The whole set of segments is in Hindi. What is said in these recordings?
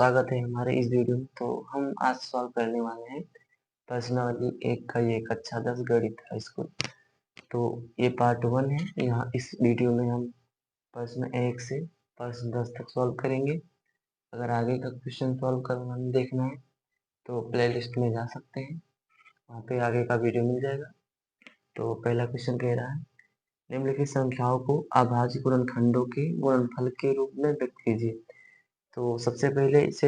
स्वागत है हमारे इस वीडियो में। तो हम आज सॉल्व करने वाले हैं प्रश्नावली 1 का ये कक्षा 10 गणित हाई स्कूल। तो ये पार्ट 1 है। यहाँ इस वीडियो में हम प्रश्न 1 से प्रश्न 10 तक सॉल्व करेंगे। अगर आगे का क्वेश्चन सॉल्व करना देखना है तो प्लेलिस्ट में जा सकते हैं, वहाँ पे आगे का वीडियो मिल जाएगा। तो पहला क्वेश्चन कह रहा है निम्नलिखित संख्याओं को अभाज्य गुणनखंडों के गुणनफल के रूप में व्यक्त कीजिए। तो सबसे पहले इसके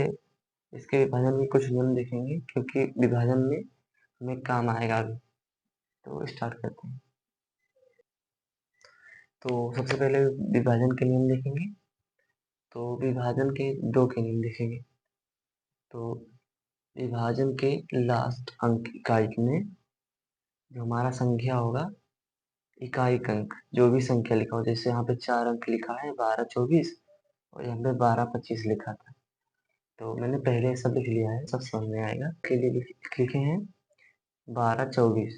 विभाजन के कुछ नियम देखेंगे, क्योंकि विभाजन में हमें काम आएगा अभी। तो स्टार्ट करते हैं। तो सबसे पहले विभाजन के नियम देखेंगे। तो विभाजन के दो के नियम देखेंगे। तो विभाजन के लास्ट अंक इकाई में जो हमारा संख्या होगा, इकाई अंक जो भी संख्या लिखा हो, जैसे यहाँ पे 4 अंक लिखा है 12, 24 और यहाँ पे 12, 25 लिखा था। तो मैंने पहले सब लिख लिया है, सब समझ में आएगा। के लिए लिखे हैं 12, 24।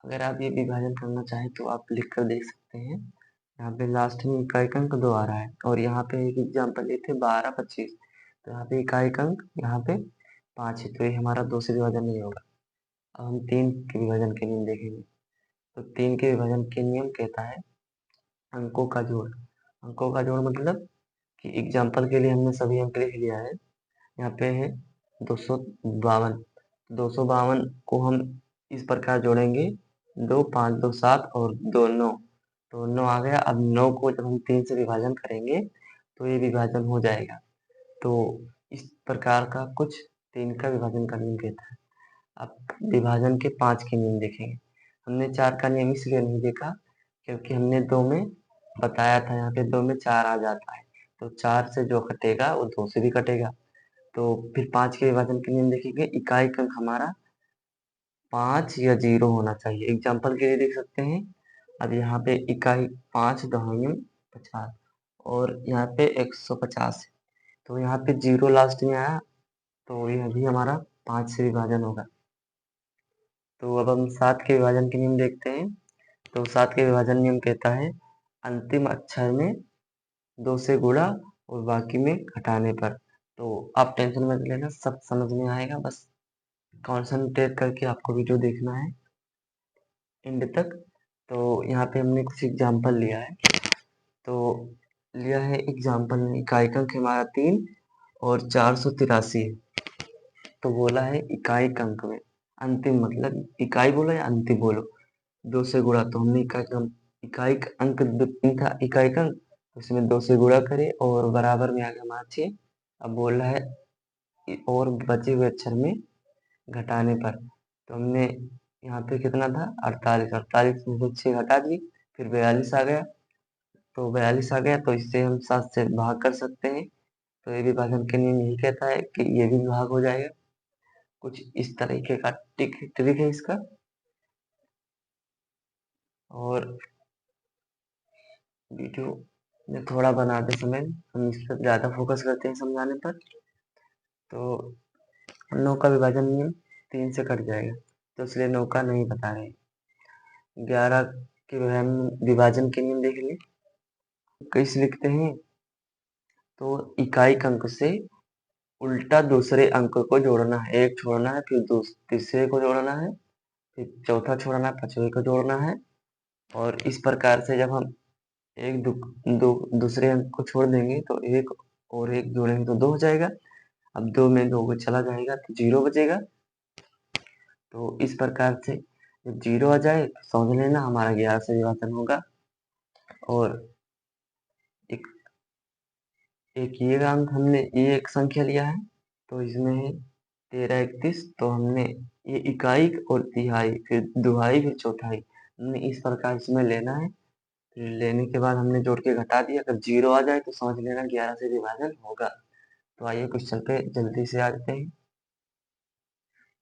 अगर आप ये विभाजन करना चाहें तो आप लिख कर देख सकते हैं। यहाँ पे लास्ट में इकाई अंक 2 आ रहा है और यहाँ पे एक एग्जाम्पल लेते 12, 25। तो यहाँ पे इकाई अंक यहाँ पे 5 है, तो ये हमारा 2 से विभाजन नहीं होगा। अब हम 3 के विभाजन के नियम देखेंगे। तो 3 के विभाजन के नियम कहता है अंकों का जोड़। अंकों का जोड़ मतलब कि एग्जाम्पल के लिए हमने सभी अंक लिख लिया है। यहाँ पे है 252। 252 को हम इस प्रकार जोड़ेंगे 2, 5, 2, 7 और 2, 9। तो 9 आ गया। अब 9 को जब हम 3 से विभाजन करेंगे तो ये विभाजन हो जाएगा। तो इस प्रकार का कुछ 3 का विभाजन का नियम कहता है। अब विभाजन के 5 के नियम देखेंगे। हमने 4 का नियम इसलिए नहीं देखा क्योंकि हमने 2 में बताया था, यहाँ पे 2 में 4 आ जाता है। तो 4 से जो कटेगा वो 2 से भी कटेगा। तो फिर 5 के विभाजन के नियम देखेंगे। इकाई अंक हमारा 5 या 0 होना चाहिए। एग्जाम्पल के लिए देख सकते हैं। अब यहाँ पे इकाई 5 दहाई 50 और यहाँ पे 150 है। तो यहाँ पे 0 लास्ट में आया, तो यह भी हमारा 5 से विभाजन होगा। तो अब हम 7 के विभाजन के नियम देखते हैं। तो 7 के विभाजन नियम कहता है अंतिम अक्षर में 2 से गुणा और बाकी में घटाने पर। तो आप टेंशन मत लेना, सब समझ में आएगा। बस कॉन्सेंट्रेट करके आपको वीडियो देखना है एंड तक। तो यहाँ पे हमने कुछ एग्जाम्पल लिया है। तो लिया है एग्जाम्पल में इकाई अंक हमारा 3 और 483 है। तो बोला है इकाई अंक में अंतिम, मतलब इकाई बोलो या अंतिम बोलो, 2 से गुणा। तो हमने इकाई अंक 3 था, इकाई अंक उसमें 2 से गुणा करे और बराबर में आ गया हमारा 6। अब बोल रहा है और बचे हुए अक्षर में घटाने पर। तो हमने यहाँ पे कितना था 48, 48 में से 6 घटा दी, फिर 42 आ गया। तो 42 आ गया तो इससे हम 7 से भाग कर सकते हैं। तो ये विभाजन के नियम यही कहता है कि ये भी भाग हो जाएगा। कुछ इस तरीके का ट्रिक है इसका। और वीडियो में थोड़ा बनाते समय हम इस पर ज़्यादा फोकस करते हैं समझाने पर। तो 9 का विभाजन नियम 3 से कट जाएगा, तो इसलिए 9 का नहीं बता रहे। 11 के विभाजन के नियम देख लिए कैसे लिखते हैं। तो इकाई अंक से उल्टा दूसरे अंक को जोड़ना है, एक छोड़ना है, फिर तीसरे को जोड़ना है, फिर चौथा छोड़ना है, पांचवे को जोड़ना है। और इस प्रकार से जब हम एक दूसरे अंक को छोड़ देंगे तो एक और एक जोड़ेंगे तो 2 हो जाएगा। अब 2 में 2 को चला जाएगा तो 0 बचेगा। तो इस प्रकार से जब 0 आ जाए तो समझ लेना हमारा 11 से विभाजन होगा। और एक ये अंक हमने ये एक संख्या लिया है, तो इसमें है 13, 31। तो हमने ये इकाई और तिहाई, फिर दुहाई, फिर चौथाई, हमने इस प्रकार इसमें लेना है। फिर लेने के बाद हमने जोड़ के घटा दिया। अगर 0 आ जाए तो समझ लेना 11 से विभाजन होगा। तो आइए क्वेश्चन पे जल्दी से आ जाते हैं।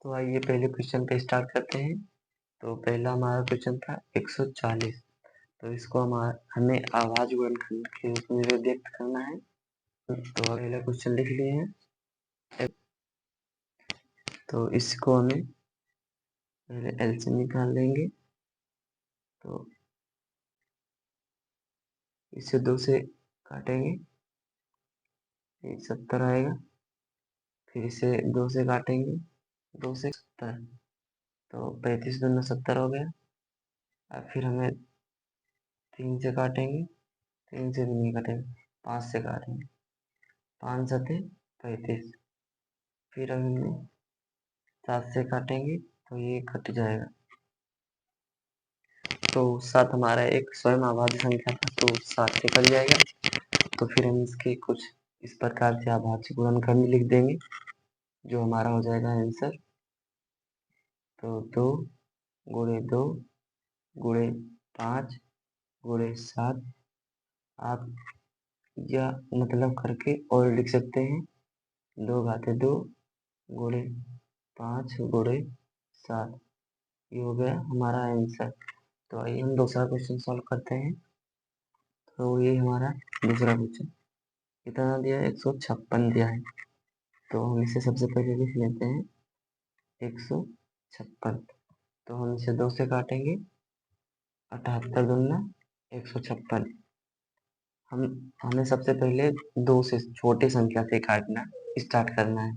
तो आइए पहले क्वेश्चन पे स्टार्ट करते हैं। तो पहला हमारा क्वेश्चन था 140। तो इसको हमें अभाज्य गुणनखंड के रूप में व्यक्त करना है। तो पहला क्वेश्चन लिख लिए हैं। तो इसको हमें पहले एलसीएम निकाल लेंगे। तो इसे 2 से काटेंगे, 70 आएगा। फिर इसे 2 से काटेंगे, 2 से 70, तो 35 दूना 70 हो गया। अब फिर हमें 3 से काटेंगे, 3 से भी नहीं कटेगा, 5 से काटेंगे, 5 सते 35। फिर हम 7 से काटेंगे तो ये कट जाएगा। तो 7 हमारा एक स्वयं अभाज्य संख्या था, तो 7 से कट जाएगा। तो फिर हम इसके कुछ इस प्रकार से अभाज्य गुणनखंड लिख देंगे, जो हमारा हो जाएगा आंसर। तो 2 गुणे 2 गुणे 5 गुणे 7, आप या मतलब करके और लिख सकते हैं 2 घाते 2 गुणे 5 गुणे 7, ये हो गया हमारा आंसर। तो आइए हम दूसरा क्वेश्चन सॉल्व करते हैं। तो ये हमारा दूसरा क्वेश्चन कितना दिया है, 156 दिया है। तो हम इसे सबसे पहले लिख लेते हैं 156। तो हम इसे 2 से काटेंगे, 78 दूना 156। हमें सबसे पहले 2 से छोटे संख्या से काटना स्टार्ट करना है,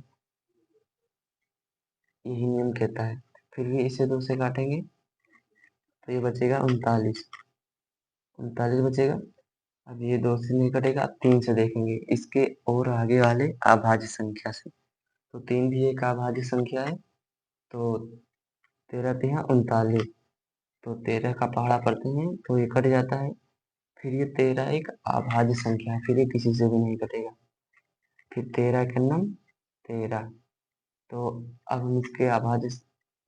यही नियम कहता है। फिर भी इसे 2 से काटेंगे तो ये बचेगा 39, 39 बचेगा। अब ये 2 से नहीं कटेगा, अब 3 से देखेंगे, इसके और आगे वाले अभाज्य संख्या से। तो 3 भी एक अभाज्य संख्या है, तो 13 तिहा 39, तो 13 का पहाड़ा पढ़ते हैं तो ये कट जाता है। फिर ये 13 एक अभाज्य संख्या है, फिर ये किसी से भी नहीं कटेगा। फिर 13 के नम 13, तो अब हम इसके अभाज्य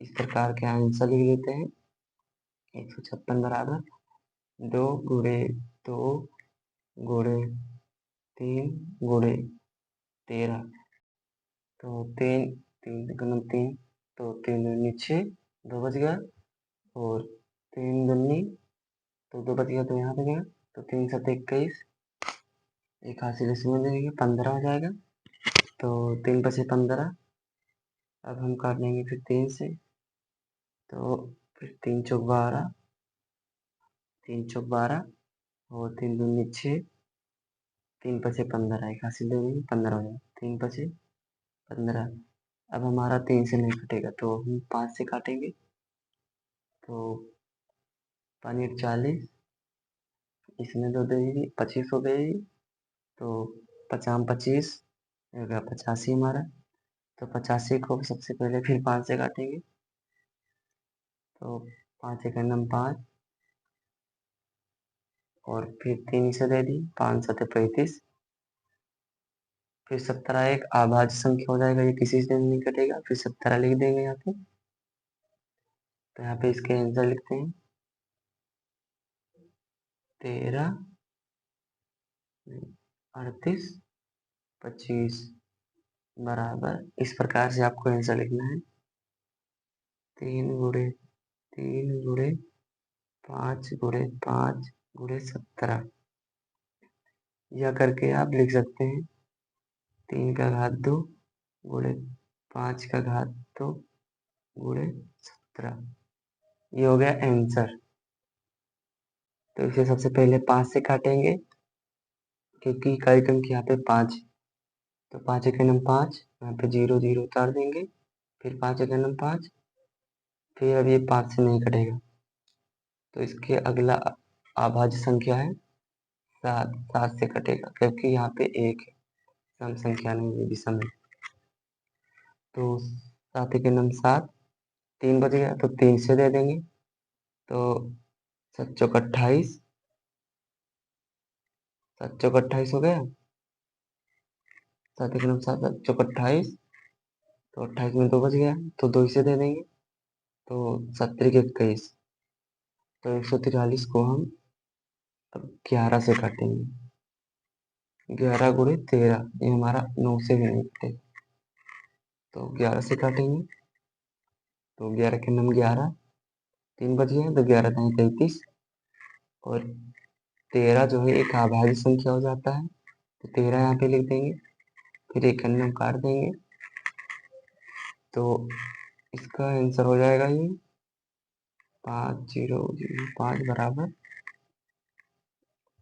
इस प्रकार के आंसर लिख लेते हैं। 156 बराबर 2 गुणे 2 गुणे 3 गुणे 13, तो 3 तो 3 दूनी 6, 2 बच गया, और 3 दूनी तो 2 बच गया, तो यहाँ पे गया, तो 3 7 21, एक हासिल इसमें देंगे 15 हो जाएगा। तो 3 बचे 15, अब हम काट लेंगे फिर 3 से, तो फिर 3 चौक 12, 3 चौक 12 और 3 दूनी 6, 3 बचे 15, एक हासिल दे देंगे 15 हो जाएगा, 3 बचे 15। अब हमारा 3 से नहीं कटेगा, तो हम 5 से काटेंगे, तो 5 40, इसमें 2 दे देगी 25 हो गई, तो 50 25 हो गया 85 हमारा। तो 85 को सबसे पहले फिर 5 से काटेंगे, तो 5 एक नम 5, और फिर 3 इसे दे दी, 5 7 35। फिर 17 एक अभाज्य संख्या हो जाएगा, ये किसी से नहीं कटेगा, फिर 17 लिख देंगे यहाँ पे। तो यहाँ पे इसके आंसर लिखते हैं 13 38 25 बराबर, इस प्रकार से आपको आंसर लिखना है 3 गुणे 5 गुणे 5 गुणे 17, यह करके आप लिख सकते हैं 3 का घात 2 गुणे 5 का घात 2 गुणे 17, ये हो गया आंसर। तो इसे सबसे पहले 5 से काटेंगे, क्योंकि कार्यक्रम की यहाँ पे 5, तो 5 एक नम 5, यहाँ पे 0 0 उतार देंगे, फिर 5 एक नम 5, फिर अब ये 5 से नहीं कटेगा, तो इसके अगला अभाज्य संख्या है 7, 7 से कटेगा, क्योंकि यहाँ पे 1 है, सम संख्या नहीं, ये भी सम है। तो 7 एक नम 7, 3 बच गया, तो 3 से दे देंगे, तो 7 चौक 28, 7 चौक 28 हो गया, 7 एक नम 7 7 चौक 28, तो 28 में 2 बच गया, तो 2 इसे दे देंगे, तो 7 एक 21, तो 143 को हम अब 11 से काटेंगे, 11 गुणे 13, ये हमारा 9 से भी नहीं कटेगा, तो 11 से काटेंगे, तो 11 के नम 11, 3 बच गया, तो 11 दाएं 33, और 13 जो है एक अभाज्य संख्या हो जाता है, तो 13 यहाँ पे लिख देंगे, फिर एक नम काट देंगे, तो इसका आंसर हो जाएगा ये 5005 बराबर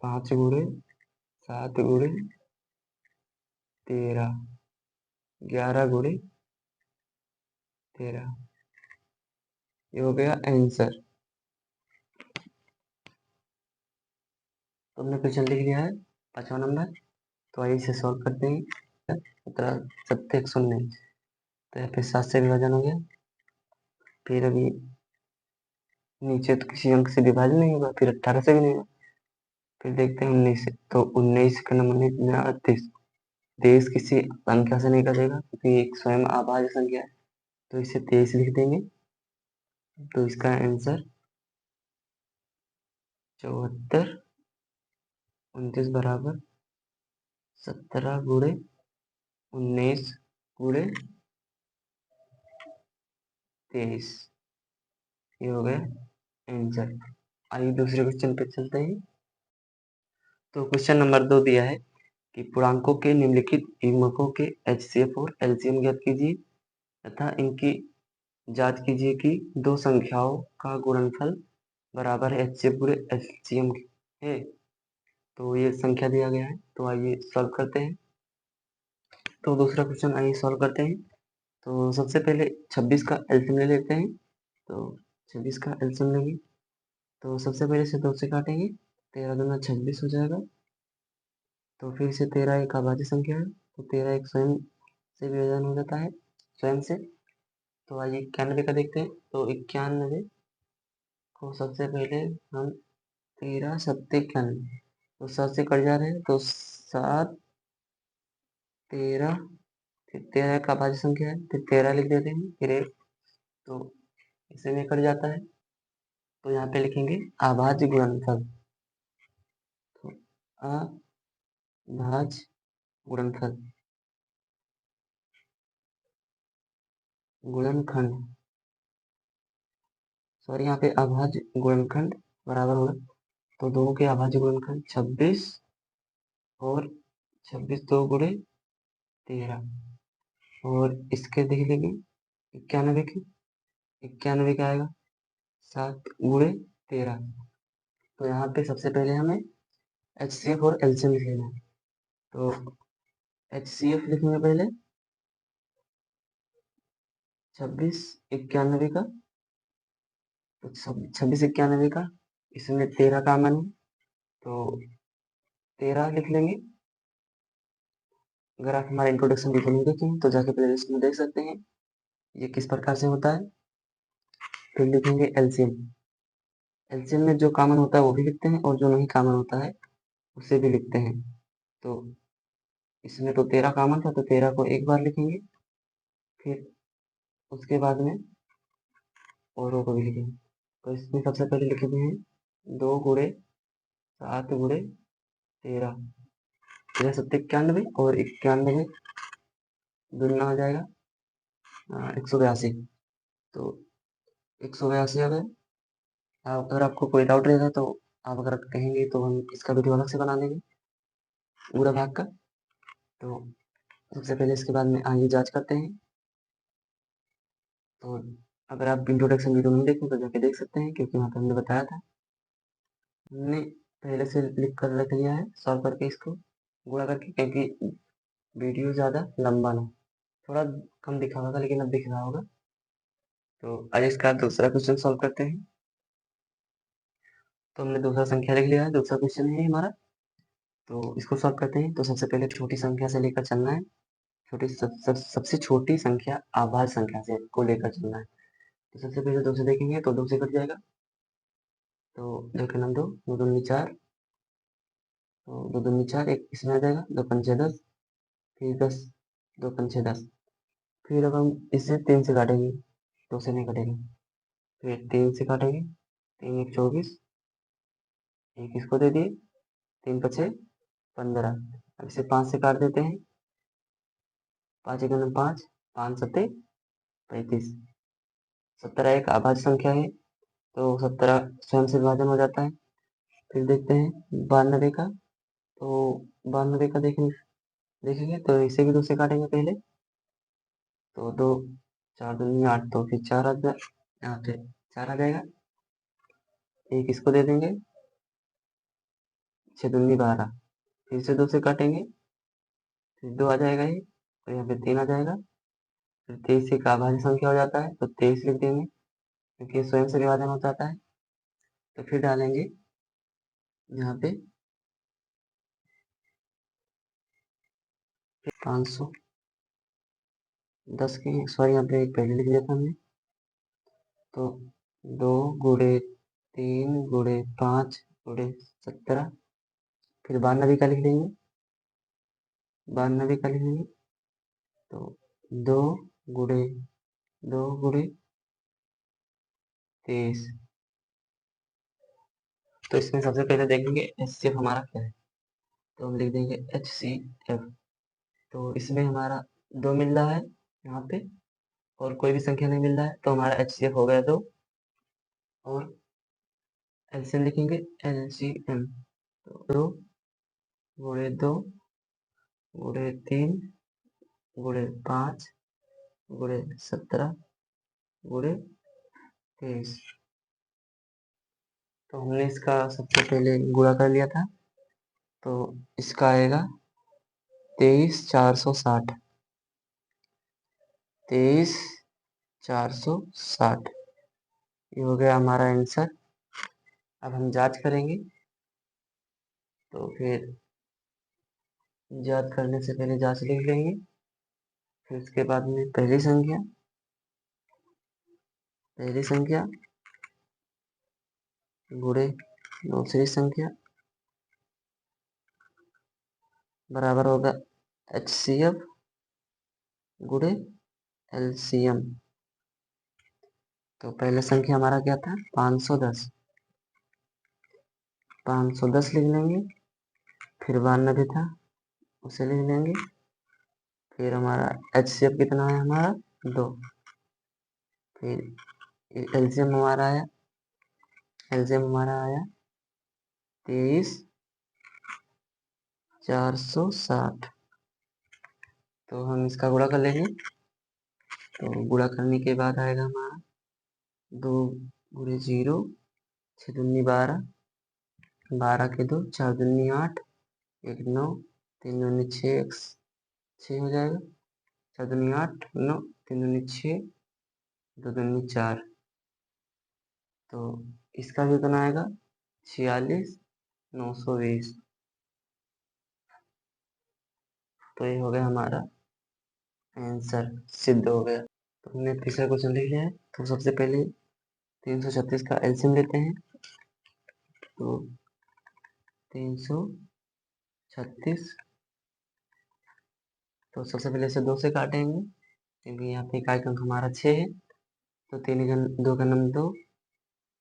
5 गुणे 7 गुणे 13, 11 गुणे 13, ये हो गया आंसर। तो हमने क्वेश्चन लिख लिया है 5वां नंबर। तो आइए इसे सॉल्व करते हैं। 17 7 119, तो यहाँ पे 7 से विभाजन हो गया। फिर अभी नीचे तो किसी अंक से विभाजन नहीं होगा, फिर 18 से भी नहीं होगा। फिर देखते हैं 19 से, तो 19 का नंबर नहीं 38, 23 किसी संख्या से नहीं कटेगा क्योंकि एक स्वयं अभाज्य संख्या है, तो इसे 23 लिख देंगे। तो इसका आंसर 74, 29 बराबर 17 गुणे 19 गुणे 23, ये हो गया आंसर। आइए दूसरे क्वेश्चन पे चलते हैं। तो क्वेश्चन नंबर 2 दिया है कि पूर्णांकों के निम्नलिखित युग्मकों के HCF और LCM ज्ञात कीजिए तथा इनकी जांच कीजिए कि दो संख्याओं का गुणनफल बराबर HCF गुणे LCM है। तो ये संख्या दिया गया है, तो आइए सॉल्व करते हैं। तो दूसरा क्वेश्चन आइए सॉल्व करते हैं। तो सबसे पहले 26 का एलसीएम ले लेते हैं। तो 26 का एलसीएम लेंगे, तो सबसे पहले से 2 से काटेंगे, 13 दूना 26 हो जाएगा। तो फिर से 13 एक अभाज्य संख्या है, तो 13 एक स्वयं से विभाजन हो जाता है, स्वयं से। तो आइए 91 का देखते हैं। तो 91 को सबसे पहले हम 13 7 91, तो 7 से कट जा रहे हैं, तो 7 13, फिर 13 का अभाज्य संख्या है, फिर 13 लिख देते हैं, फिर 1, तो इसे में कट जाता है। तो यहाँ पे लिखेंगे अभाज्य गुणनफल। तो अभाज्य गुणनफल गुणनखंड, सॉरी यहाँ पे अभाज्य गुणनखंड बराबर होगा, तो दोनों के अभाज्य गुणनखंड 26 और 26 2 गुणे 13, और इसके देख लेंगे 91 के, 91 का आएगा 7 गुणे 13। तो यहाँ पे सबसे पहले हमें HCF और LCM लिख लेना है। तो HCF लिखेंगे पहले 26 91 का, तो 26 91 का, इसमें 13 कॉमन है, तो 13 लिख लेंगे। अगर आप हमारा इंट्रोडक्शन वीडियो नहीं देखें तो जाके प्लेलिस्ट में देख सकते हैं ये किस प्रकार से होता है। फिर लिखेंगे एलसीएम। एलसीएम में जो कॉमन होता है वो भी लिखते हैं और जो नहीं कॉमन होता है उसे भी लिखते हैं। तो इसमें तो 13 कॉमन था, तो 13 को एक बार लिखेंगे, फिर उसके बाद में औरों को भी लिखेंगे। तो इसमें सबसे पहले लिखे हुए हैं 2 गुणे 7 गुणे 13, 13 7 91, और 91 दुगना हो जाएगा 182। तो 182 आ गए। अगर आपको कोई डाउट रहेगा तो आप अगर कहेंगे तो हम इसका वीडियो अलग से बना देंगे पूरा भाग का। तो सबसे पहले इसके बाद में आगे जांच करते हैं। तो अगर आप इंट्रोडक्शन वीडियो नहीं देखें तो जाके देख सकते हैं, क्योंकि वहाँ पर हमने बताया था। हमने पहले से लिख कर रख लिया है सॉल्व करके इसको गुणा करके, क्योंकि वीडियो ज़्यादा लंबा ना, थोड़ा कम दिखा होगा लेकिन अब दिख रहा होगा। तो आज इसका दूसरा क्वेश्चन सॉल्व करते हैं। तो हमने दूसरा संख्या लिख लिया है, दूसरा क्वेश्चन है हमारा। तो इसको सॉल्व करते हैं। तो सबसे पहले छोटी संख्या से लेकर चलना है, छोटी सबसे छोटी संख्या अभाज्य संख्या से को लेकर चलना है। तो सबसे पहले 2 से देखेंगे, तो 2 से कट जाएगा, तो 2 के नाम 2, 2 दूनी 4, तो 2 दूनी 4, एक इसमें आ जाएगा, 2 पंचे 10, फिर 10, 2 पंचे 10। फिर अब हम इसे 3 से काटेंगे, 2 से नहीं कटेगा, फिर 3 से काटेंगे, 3 एक 24, एक इसको दे दिए, 3 पचे 15। अब इसे 5 से काट देते हैं, 5 एक 5, 5 सत्ते 35। 17 एक अभाज्य संख्या है, तो 17 स्वयं से विभाजन हो जाता है। फिर देखते हैं 92 का, तो 92 का देखेंगे तो इसे भी 2 से काटेंगे पहले, तो 2 4 दूनी 8, तो फिर 4 यहाँ पे 4 आ जाएगा, एक इसको दे देंगे, 6 दूनी 12, फिर से 2 से काटेंगे, फिर 2 आ जाएगा ये, तो यहाँ पे 3 आ जाएगा। फिर 23 एक अभाज्य संख्या हो जाता है तो 23 लिख देंगे, क्योंकि ये स्वयं से विभाजन हो जाता है। तो फिर डालेंगे यहाँ पे 510 के, सॉरी यहाँ पे एक पहले लिख दिया था हमने। तो 2 गुणे 3 गुणे 5 गुणे 17, फिर 92 का लिख देंगे, 92 का लिख देंगे। तो 2 गुणे 2 गुणे 23। तो इसमें सबसे पहले देखेंगे HCF हमारा क्या है, तो हम लिख देंगे HCF। तो इसमें हमारा 2 मिल रहा है यहाँ पे, और कोई भी संख्या नहीं मिल रहा है, तो हमारा HCF हो गया 2। और LCM लिखेंगे LCM, तो 2 गुणे 2 गुणे 3 गुणे 5 गुणे 17 गुणे 23। तो हमने इसका सबसे पहले गुणा कर लिया था, तो इसका आएगा 23,460, 23,460, ये हो गया हमारा आंसर। अब हम जांच करेंगे, तो फिर जांच करने से पहले जांच लिख लेंगे, फिर उसके बाद में पहली संख्या गुणे दूसरी संख्या बराबर होगा HCF गुणे LCM। तो पहले संख्या हमारा क्या था 510, 510 लिख लेंगे। फिर 92 था, उसे लिख लेंगे। फिर हमारा HCF कितना है हमारा 2। फिर LCM हमारा आया 23,460। तो हम इसका गुणा कर लेंगे, तो गुणा करने के बाद आएगा हमारा 2 गुणे 0, 6 दूनी 12, 12 के 2, 4 दूनी 8, 1 9, 3 दूनी 6, 6 हो जाएगा, 4 दूनी 8, 9, 3 दूनी 6, 2 दूनी 4। तो इसका भी कितना आएगा 46,920। तो ये हो गया हमारा आंसर, सिद्ध हो गया। तो हमने तीसरा क्वेश्चन लिख लिया है। तो सबसे पहले 336 का एलसीएम लेते हैं। तो 336, तो सबसे पहले इसे 2 से काटेंगे, क्योंकि यहाँ पे इकाई अंक हमारा 6 है। तो 2 का नम 2,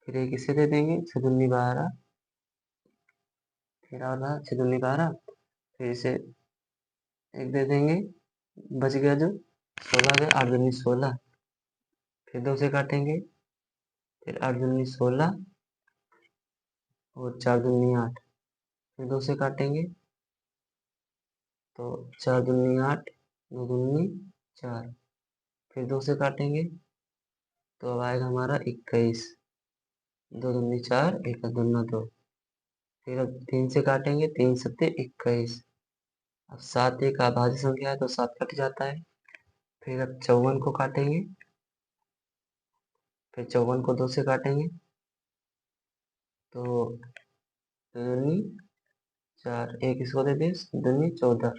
फिर एक इसे दे देंगे 6 दूनी 12, फिर और रहा 6 दूनी 12, फिर इसे एक दे देंगे, बच गया जो 16 गया, 8 दूनी 16, फिर 2 से काटेंगे, फिर 8 दूनी 16 और 4 दूनी 8, फिर 2 से काटेंगे, तो 4 दूनी 8, 2 दूनी 4, फिर 2 से काटेंगे, तो अब आएगा हमारा 21, 2 दूनी 4, 1 दूना 2, फिर अब 3 से काटेंगे, 3 सत्ते 21। अब 7 एक अभाज्य संख्या है तो 7 कट जाता है। फिर अब 54 को काटेंगे, फिर 54 को 2 से काटेंगे, तो 2 दूनी 4, एक इसको दे दिए, दूनी 14,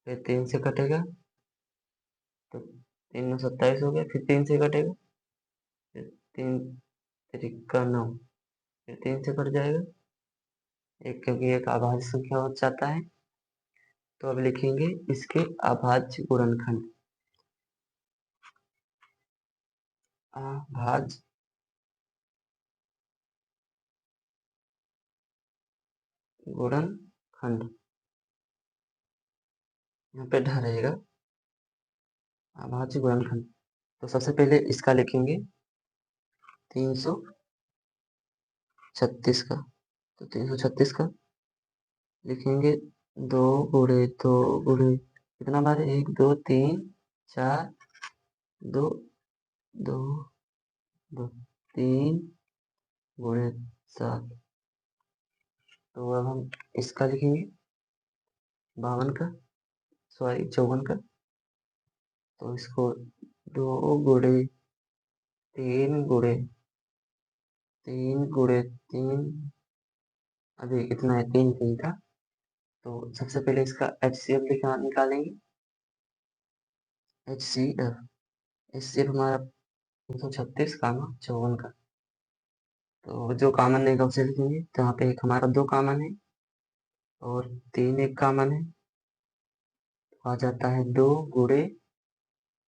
फिर 3 से कटेगा, तो 3 9 27 हो गया, फिर 3 से कटेगा, फिर 3 तिरिका 9, फिर 3 से कट जाएगा एक, क्योंकि एक अभाज्य संख्या हो जाता है। तो अब लिखेंगे इसके अभाज्य गुणनखंड, अभाज्य गुणनखंड, यहाँ पे ढ रहेगा अभाज्य गुणनखंड। तो सबसे पहले इसका लिखेंगे 336 का, तो 336 का लिखेंगे 2 गुणे 2 गुणे कितना बार 1 2 3 4, 2 2 2 3 गुणे 7। तो अब हम इसका लिखेंगे 52 का, सॉरी 54 का, तो इसको 2 गुणे 3 गुणे 3 अभी कितना है, 3 था। तो सबसे पहले इसका HCF निकालेंगे। HCF हमारा 336 कामा 54 का। तो जो कॉमन रहेगा उसे लिखेंगे। तो यहाँ पे एक हमारा 2 कॉमन है और 3 एक कॉमन है। तो आ जाता है 2 गुणे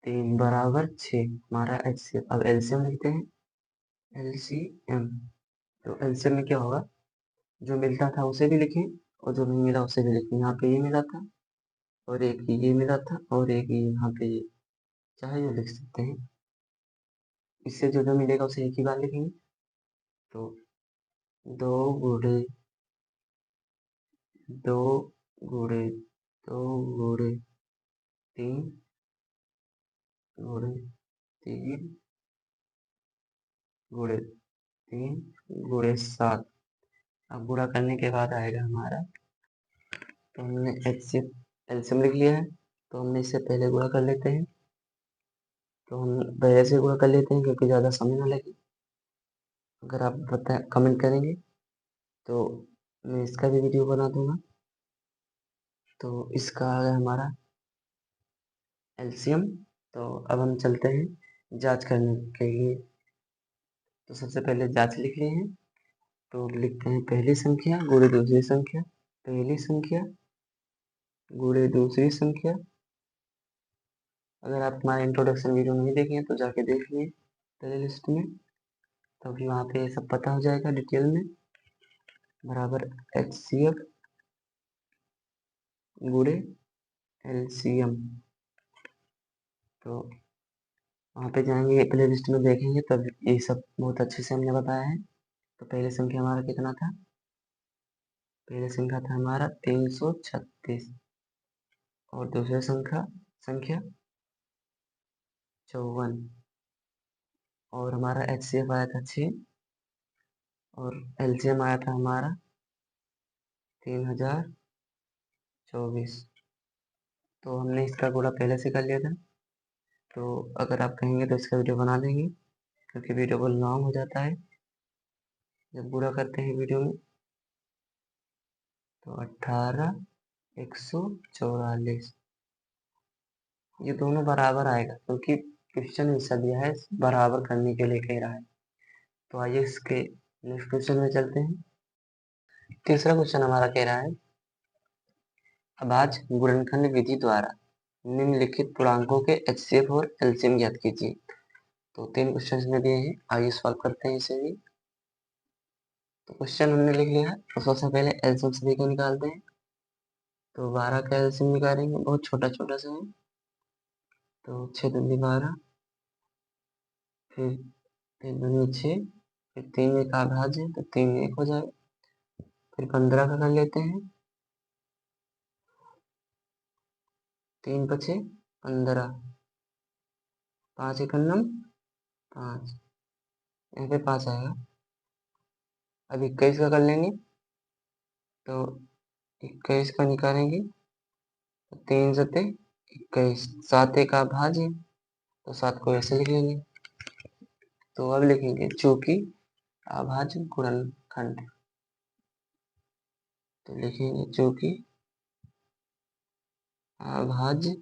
3 बराबर 6 हमारा HCF। अब LCM लिखते हैं। LCM, तो LCM में क्या होगा, जो मिलता था उसे भी लिखें और जो नहीं मिला उसे भी लिखें। यहाँ पे ये मिला था और एक ये मिला था और एक यहाँ पे ये, चाहे जो लिख सकते हैं। इससे जो जो मिलेगा उसे एक ही बार लिखेंगे। तो 2 गुणे 2 गुणे 2 गुणे 3 गुणे 3 गुणे 3 गुणे 7। अब गुणा करने के बाद आएगा हमारा, तो हमने एलसीएम लिख लिया है। तो हमने इससे पहले गुणा कर लेते हैं। तो हम पहले से गुणा कर लेते हैं क्योंकि ज़्यादा समय ना लगे। अगर आप कमेंट करेंगे तो मैं इसका भी वीडियो बना दूंगा। तो इसका आ गया हमारा एलसीएम। तो अब हम चलते हैं जांच करने के लिए। तो सबसे पहले जांच लिख लिए हैं। तो लिखते हैं पहली संख्या गुणे दूसरी संख्या, पहली संख्या गुणे दूसरी संख्या। अगर आप हमारा इंट्रोडक्शन वीडियो नहीं देखे हैं तो जाके देख लिए प्ले लिस्ट में, तो अभी वहाँ पे सब पता हो जाएगा डिटेल में। बराबर HCF गुणे LCM। तो वहाँ पे जाएंगे प्ले लिस्ट में देखेंगे तब ये सब बहुत अच्छे से हमने बताया है। तो पहली संख्या हमारा कितना था, पहली संख्या था हमारा 336 और दूसरी संख्या 54 और हमारा HCF आया था 6 और LCM आया था हमारा 3024। तो हमने इसका गुणा पहले से कर लिया था। तो अगर आप कहेंगे तो इसका वीडियो बना देंगे क्योंकि वीडियो को लॉन्ग हो जाता है जब गुणा करते हैं वीडियो में। तो 18,144 ये दोनों बराबर आएगा क्योंकि क्वेश्चन ऐसा दिया है बराबर करने के लिए कह रहा है। तो आइए इसके नेक्स्ट क्वेश्चन में चलते हैं। तीसरा क्वेश्चन हमारा कह रहा है अभाज्य गुणनखंड विधि द्वारा निम्नलिखित पूर्णांकों के HCF और LCM ज्ञात कीजिए। तो 3 क्वेश्चन में दिए हैं, आइए सॉल्व करते हैं इसे भी। तो क्वेश्चन हमने लिख लिया है। तो सबसे पहले LCM सभी को निकालते हैं। तो 12 का LCM निकालेंगे, बहुत छोटा छोटा सा है। तो 6 दूनी 12, फिर 3 दूनी 6, फिर 3 एक अभाज्य है तो 3 1 हो जाएगा। फिर 15 का कर लेते हैं, 3 बचे 15, 5 एक 5, यहाँ पे 5 आएगा। अब 21 का कर लेंगे। तो 21 का निकालेंगे तो 3 सते 21, 7 एक अभाज्य तो 7 को ऐसे लिख लेंगे। तो अब लिखेंगे चूंकि अभाज्य गुणनखंड। तो लिखेंगे चूंकि अभाज्य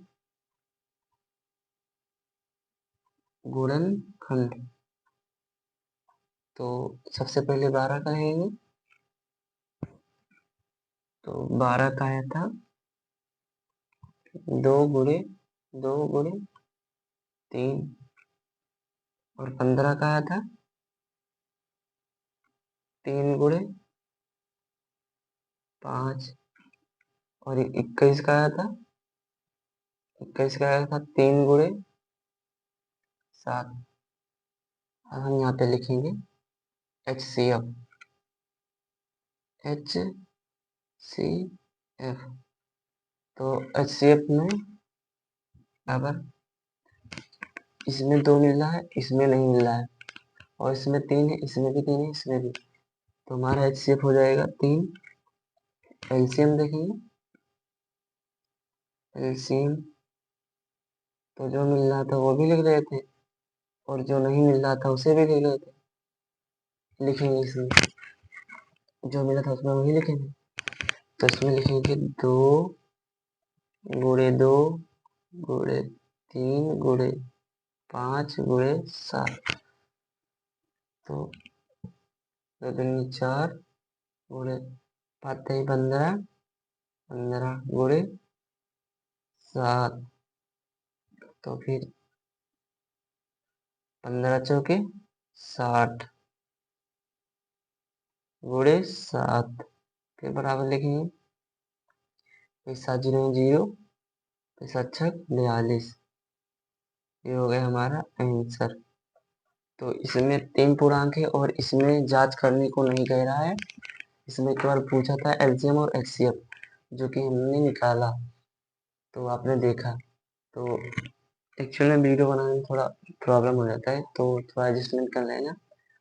गुणनखंड। तो सबसे पहले 12 का लेंगे। तो 12 का आया था 2 गुणे 2 गुणे 3 और 15 का आया था 3 गुणे 5 और 21 का आया था 3 गुणे 7। अब हम यहाँ पे लिखेंगे HCF तो HCF में बराबर इसमें 2 मिल रहा है, इसमें नहीं मिल रहा है और इसमें 3 है, इसमें भी 3 है, इसमें भी। तो हमारा HCF हो जाएगा 3। LCM देखेंगे, LCM तो जो मिल रहा था वो भी लिख रहे थे, और जो नहीं मिल रहा था उसे भी लिख रहे थे। लिखेंगे इसमें, जो मिला था उसमें वही लिखेंगे। तो इसमें लिखेंगे 2 × 2 × 3 × 5 × 7। तो 2 × 4 गुणे 5 × 15, 15 × 7। तो फिर 15 × 4 = 60 × 7 के बराबर लिखेंगे। 7 0 0, 7 6 42। ये हो गया हमारा आंसर। तो इसमें 3 पूर्णांक है और इसमें जांच करने को नहीं कह रहा है। इसमें केवल पूछा था एलसीएम और एचसीएफ, जो कि हमने निकाला, तो आपने देखा। तो एक्चुअल में वीडियो बनाने में थोड़ा प्रॉब्लम हो जाता है, तो थोड़ा एडजस्टमेंट कर लेना।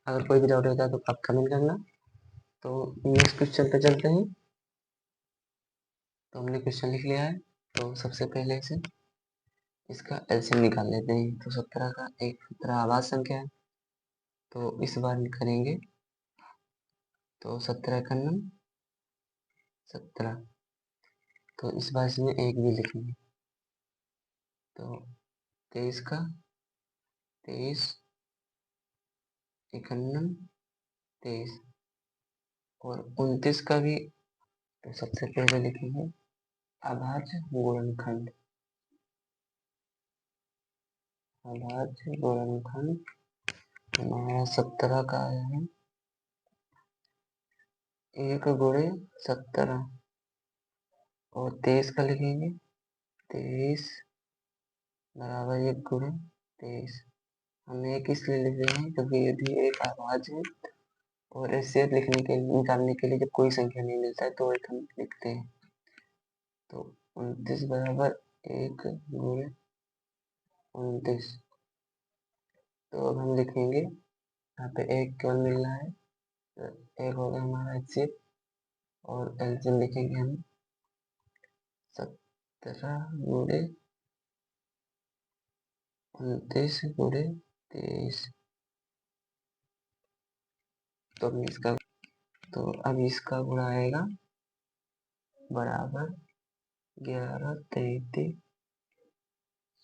अगर कोई भी डाउट होता है तो आप कमेंट करना। तो नेक्स्ट क्वेश्चन पे चलते हैं। तो हमने क्वेश्चन लिख लिया है। तो सबसे पहले से इसका एलसीएम निकाल लेते हैं। तो 17 का 17 आवाज संख्या है, तो इस बार करेंगे। तो 17 का 17। तो इस बार इसमें 1 भी लिखेंगे। तो 23 का 23, 51 23, और 29 का भी। तो सबसे पहले लिखेंगे अभाज्य गुणनखंड। अभाज्य गुणनखंड हमारा 17 का आया है 1 × 17, और 23 का लिखेंगे 23 बराबर 1 × 23। हम एक इसलिए लिख रहे हैं क्योंकि ये भी एक अभाज्य है, और ऐसे निकालने के लिए जब कोई संख्या नहीं मिलता है तो एक हम लिखते हैं। तो 29 बराबर 1 × 29। तो अब हम लिखेंगे, यहाँ पे 1 केवल मिल रहा है, तो 1 हो गया हमारा एचसीएफ, और एलसीएम लिखेंगे हम 17 × 29 × 23। तो अब इसका गुणा आएगा बराबर 11 33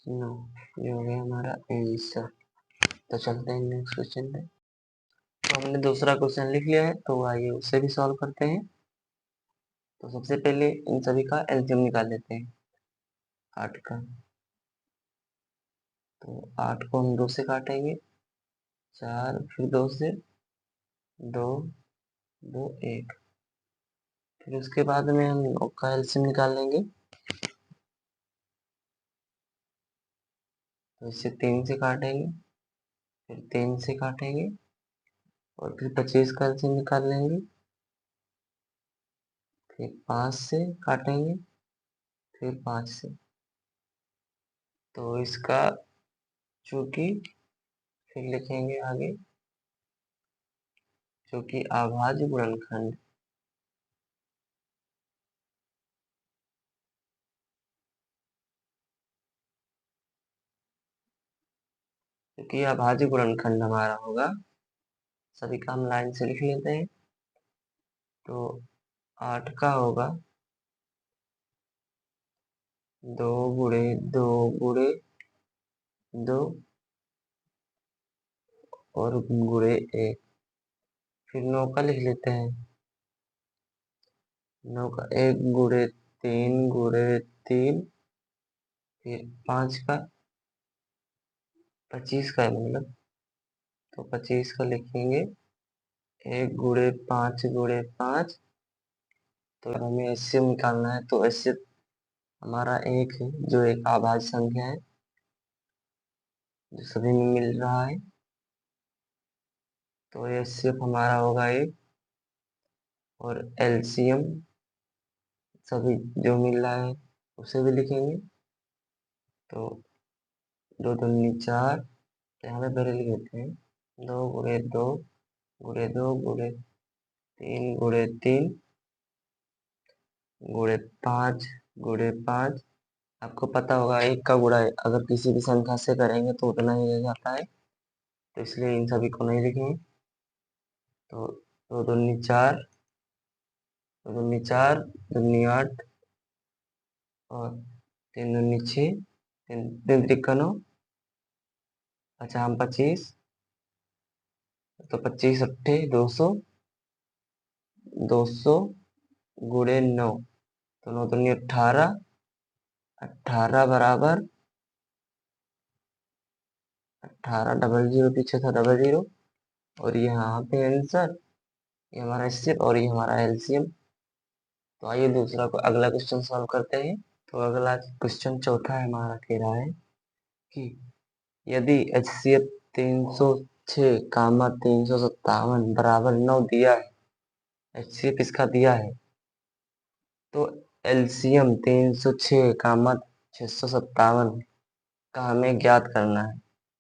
9। ये हो गया हमारा आंसर। तो चलते हैं नेक्स्ट क्वेश्चन पे। तो हमने दूसरा क्वेश्चन लिख लिया है, तो आइए उससे भी सॉल्व करते हैं। तो सबसे पहले इन सभी का एलसीएम निकाल लेते हैं 8 का। तो 8 को हम 2 से काटेंगे, 4, फिर 2 से 2 2 1। फिर उसके बाद में हम 9 का एलसीएम निकाल लेंगे। तो इसे 3 से काटेंगे, फिर 3 से काटेंगे, और फिर 25 का एलसीएम निकाल लेंगे। फिर 5 से काटेंगे, फिर 5 से। तो इसका चूंकि फिर लिखेंगे आगे, क्योंकि अभाज्य गुणनखंड, क्योंकि अभाज्य गुणनखंड हमारा होगा, सभी का हम लाइन से लिख लेते हैं। तो 8 का होगा 2 × 2 × 2 और × 1। फिर 9 का लिख लेते हैं, 9 का 1 × 3 × 3। फिर 5 का 25 का है मतलब, तो 25 का लिखेंगे 1 × 5 × 5। तो हमें एचसीएफ निकालना है, तो एचसीएफ हमारा 1 है, जो एक अभाज्य संख्या है, जो सभी में मिल रहा है। तो एचसीएफ हमारा होगा 1, और एलसीएम सभी जो मिल रहा है उसे भी लिखेंगे। तो 2 दूनी 4, यहाँ पे पहले लिख देते हैं 2 × 2 × 2 × 3 × 3 × 5 × 5 आपको पता होगा एक का गुणा अगर किसी भी संख्या से करेंगे तो उतना ही रह जाता है, तो इसलिए इन सभी को नहीं लिखेंगे। तो दो दूनी चार, दो दूनी चार, दूनी आठ, और तीन दूनी छः, तीन तीन त्रिका नौ, अच्छा हम 25, तो 25 अट्ठे 200, 200 गुणे 9, तो 9 दूनी 18, 18 बराबर 18, डबल जीरो पीछे था डबल जीरो, और यहाँ पे आंसर, ये हमारा एचसीएफ और ये हमारा एलसीएम। तो आइए दूसरा को अगला क्वेश्चन सॉल्व करते हैं। तो अगला क्वेश्चन चौथा है हमारा, कह रहा है कि यदि एचसीएफ 306 कामा 357 बराबर 9 दिया है, एचसीएफ इसका दिया है, तो एलसीएम 306 कामा 657 का हमें ज्ञात करना है।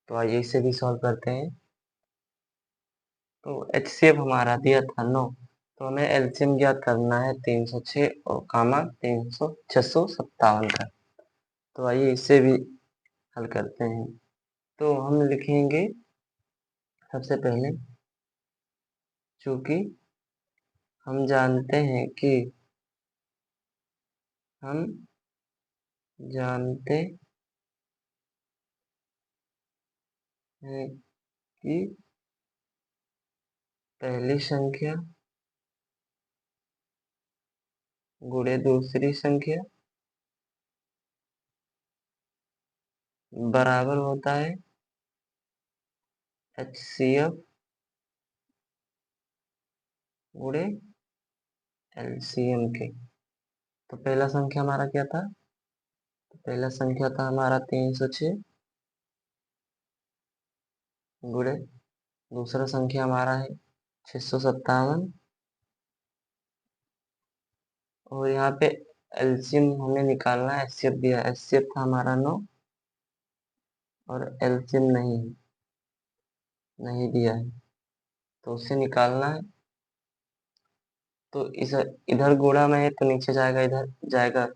तो आइए इसे भी सॉल्व करते हैं। तो एचसीएफ हमारा दिया था 9, तो हमें एलसीएम ज्ञात करना है 306 और कामा 657 का। तो आइए इसे भी हल करते हैं। तो हम लिखेंगे सबसे पहले, चूंकि हम जानते हैं कि हम जानते हैं कि पहली संख्या गुणे दूसरी संख्या बराबर होता है एचसीएफ गुणे एलसीएम के। तो पहला संख्या हमारा क्या था? तो पहला संख्या था हमारा 306 गुणे, दूसरा संख्या हमारा है 657, और यहाँ पे एलसीएम हमें निकालना है। एचसीएफ दिया, एचसीएफ था हमारा 9, और एलसीएम नहीं दिया है, तो उसे निकालना है। तो इस इधर गुणा में है तो नीचे जाएगा, इधर जाएगा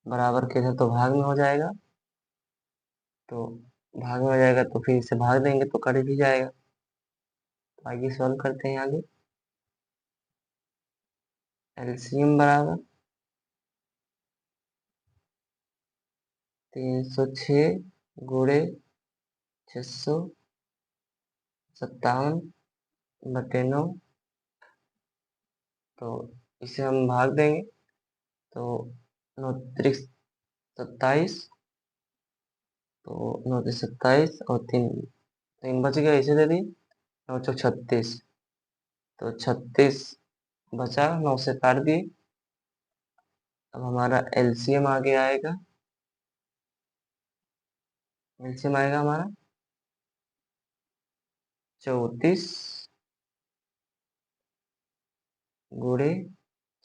बराबर के, इधर तो भाग में हो जाएगा, तो भाग में हो जाएगा तो फिर इसे भाग देंगे तो कट भी जाएगा। तो आगे सॉल्व करते हैं आगे। एलसीएम बराबर 306 गुणे 657/9, तो इसे हम भाग देंगे, तो 9 त्रिक 27, तो 9 त्रिक 27 और तीन, तीन बच गया, इसे दे दी, 9 चौक 36, तो 36 बचा, 9 से काट दिए। अब हमारा एलसीएम आगे आएगा, एलसीएम आएगा हमारा 34 गुणे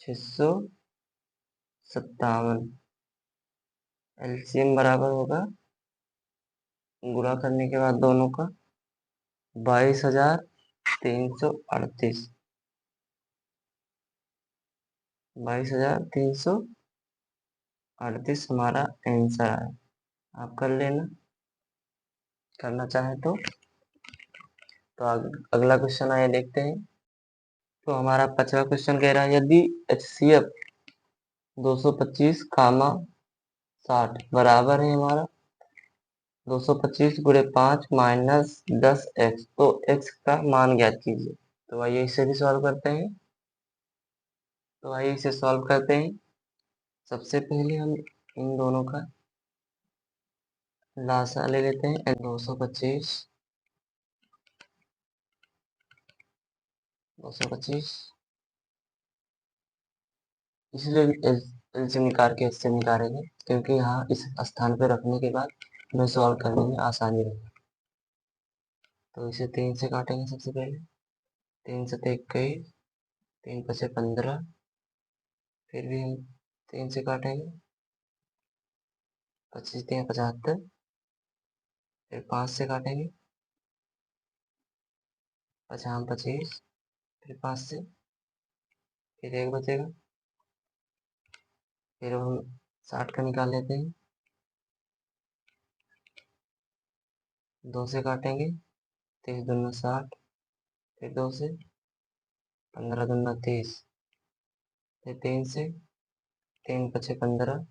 657। एलसीएम बराबर होगा, गुणा करने के बाद दोनों का, 22,338, 22,338 हमारा आंसर है। आप कर लेना, करना चाहे तो अगला क्वेश्चन आइए देखते हैं। तो हमारा 5वां क्वेश्चन कह रहा है, यदि एचसीएफ 225 कामा 60 बराबर है हमारा 225 गुणे 5 माइनस 10x, तो x का मान ज्ञात कीजिए। तो आइए इसे भी सॉल्व करते हैं। तो आइए इसे सॉल्व करते हैं। सबसे पहले हम इन दोनों का लासा ले लेते हैं। 225, 225, इसलिए एलसीएम निकाल के इससे निकालेंगे, क्योंकि यहाँ इस स्थान पे रखने के बाद हमें सॉल्व करने में आसानी रहेगी। तो इसे 3 से काटेंगे सबसे पहले, 3 से 21, 3 पचे 15, फिर भी हम 3 से काटेंगे, 25 3 75, फिर 5 से काटेंगे, 50 25, फिर 5 से, फिर 1 बचेगा, फिर हम 60 का निकाल लेते हैं, 2 से काटेंगे, 30 दूना 60, फिर 2 से, 15 दूना 30, फिर 3 से, 3 पचे 15,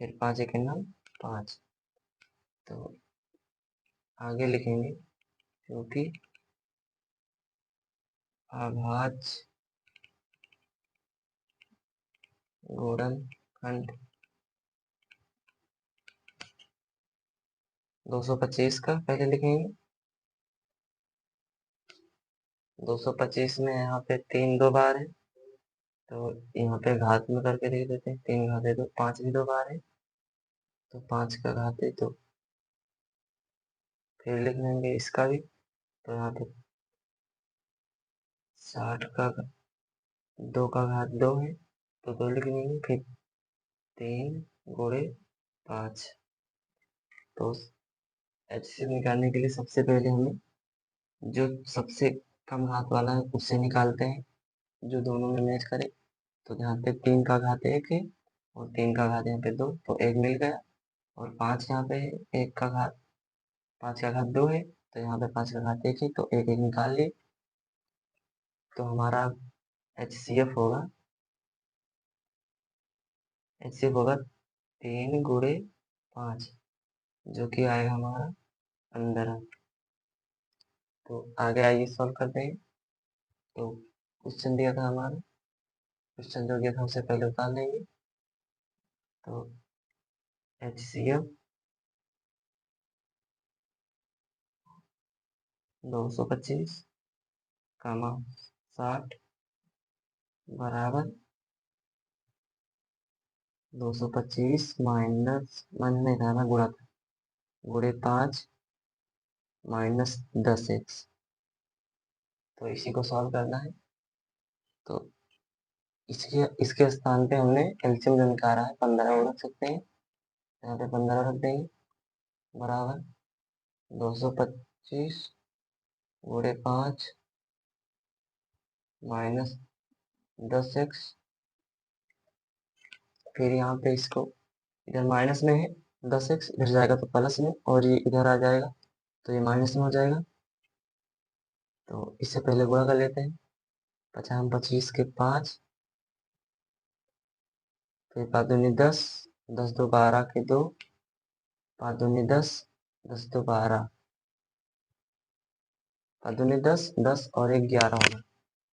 फिर 5 एक 5। तो आगे लिखेंगे क्योंकि अभाज्य गुणनखंड 225 का पहले लिखेंगे। 225 में यहाँ पे 3 दो बार है, तो यहाँ पे घात में करके लिख देते हैं। 3 घाते 2, 5 भी दो बार है, तो 5 का घाते 2। फिर लिख लेंगे इसका भी, तो यहाँ पे 60 का 2 का घात 2 है, तो 2 लिख लेंगे। फिर 3 गुणे 5। तो HCF निकालने के लिए सबसे पहले हमें जो सबसे कम घात वाला है उससे निकालते हैं, जो दोनों में मैच करे। तो यहाँ पे 3 का घात 1 है और 3 का घात यहाँ पे 2, तो 1 मिल गया। और 5 यहाँ पे है, 1 का घात 5 का घात 2 है, तो यहाँ पे 5 का घात 1 है, तो 1 1 निकाल लिए। तो हमारा HCF होगा 3 गुणे 5, जो कि आएगा हमारा 15। तो आगे आइए सॉल्व करते हैं। तो क्वेश्चन दिया था हमारा, क्वेश्चन जो दिया था उसे पहले उतार लेंगे। तो HCF 225 कामा 60 बराबर 225 माइनस मन में था गुणा था, गुणे 5 माइनस 10x। तो इसी को सॉल्व करना है। तो इसके इसके स्थान पे हमने एलसीएम जो निकाला है 15 वो रख सकते हैं। यहाँ पे 15 रख देंगे बराबर 225 गुणे 5 माइनस 10x। फिर यहाँ पे इसको इधर माइनस में है, 10x इधर जाएगा तो प्लस में, और ये इधर आ जाएगा तो ये माइनस में हो जाएगा। तो इससे पहले गुणा कर लेते हैं। 50 25 के 5, फिर 5 दूनी 10, 10 दो 12 के 2, 5 दूनी 10, 10 दो 12, 5 दूनी 10, 10 और 1 11 होगा।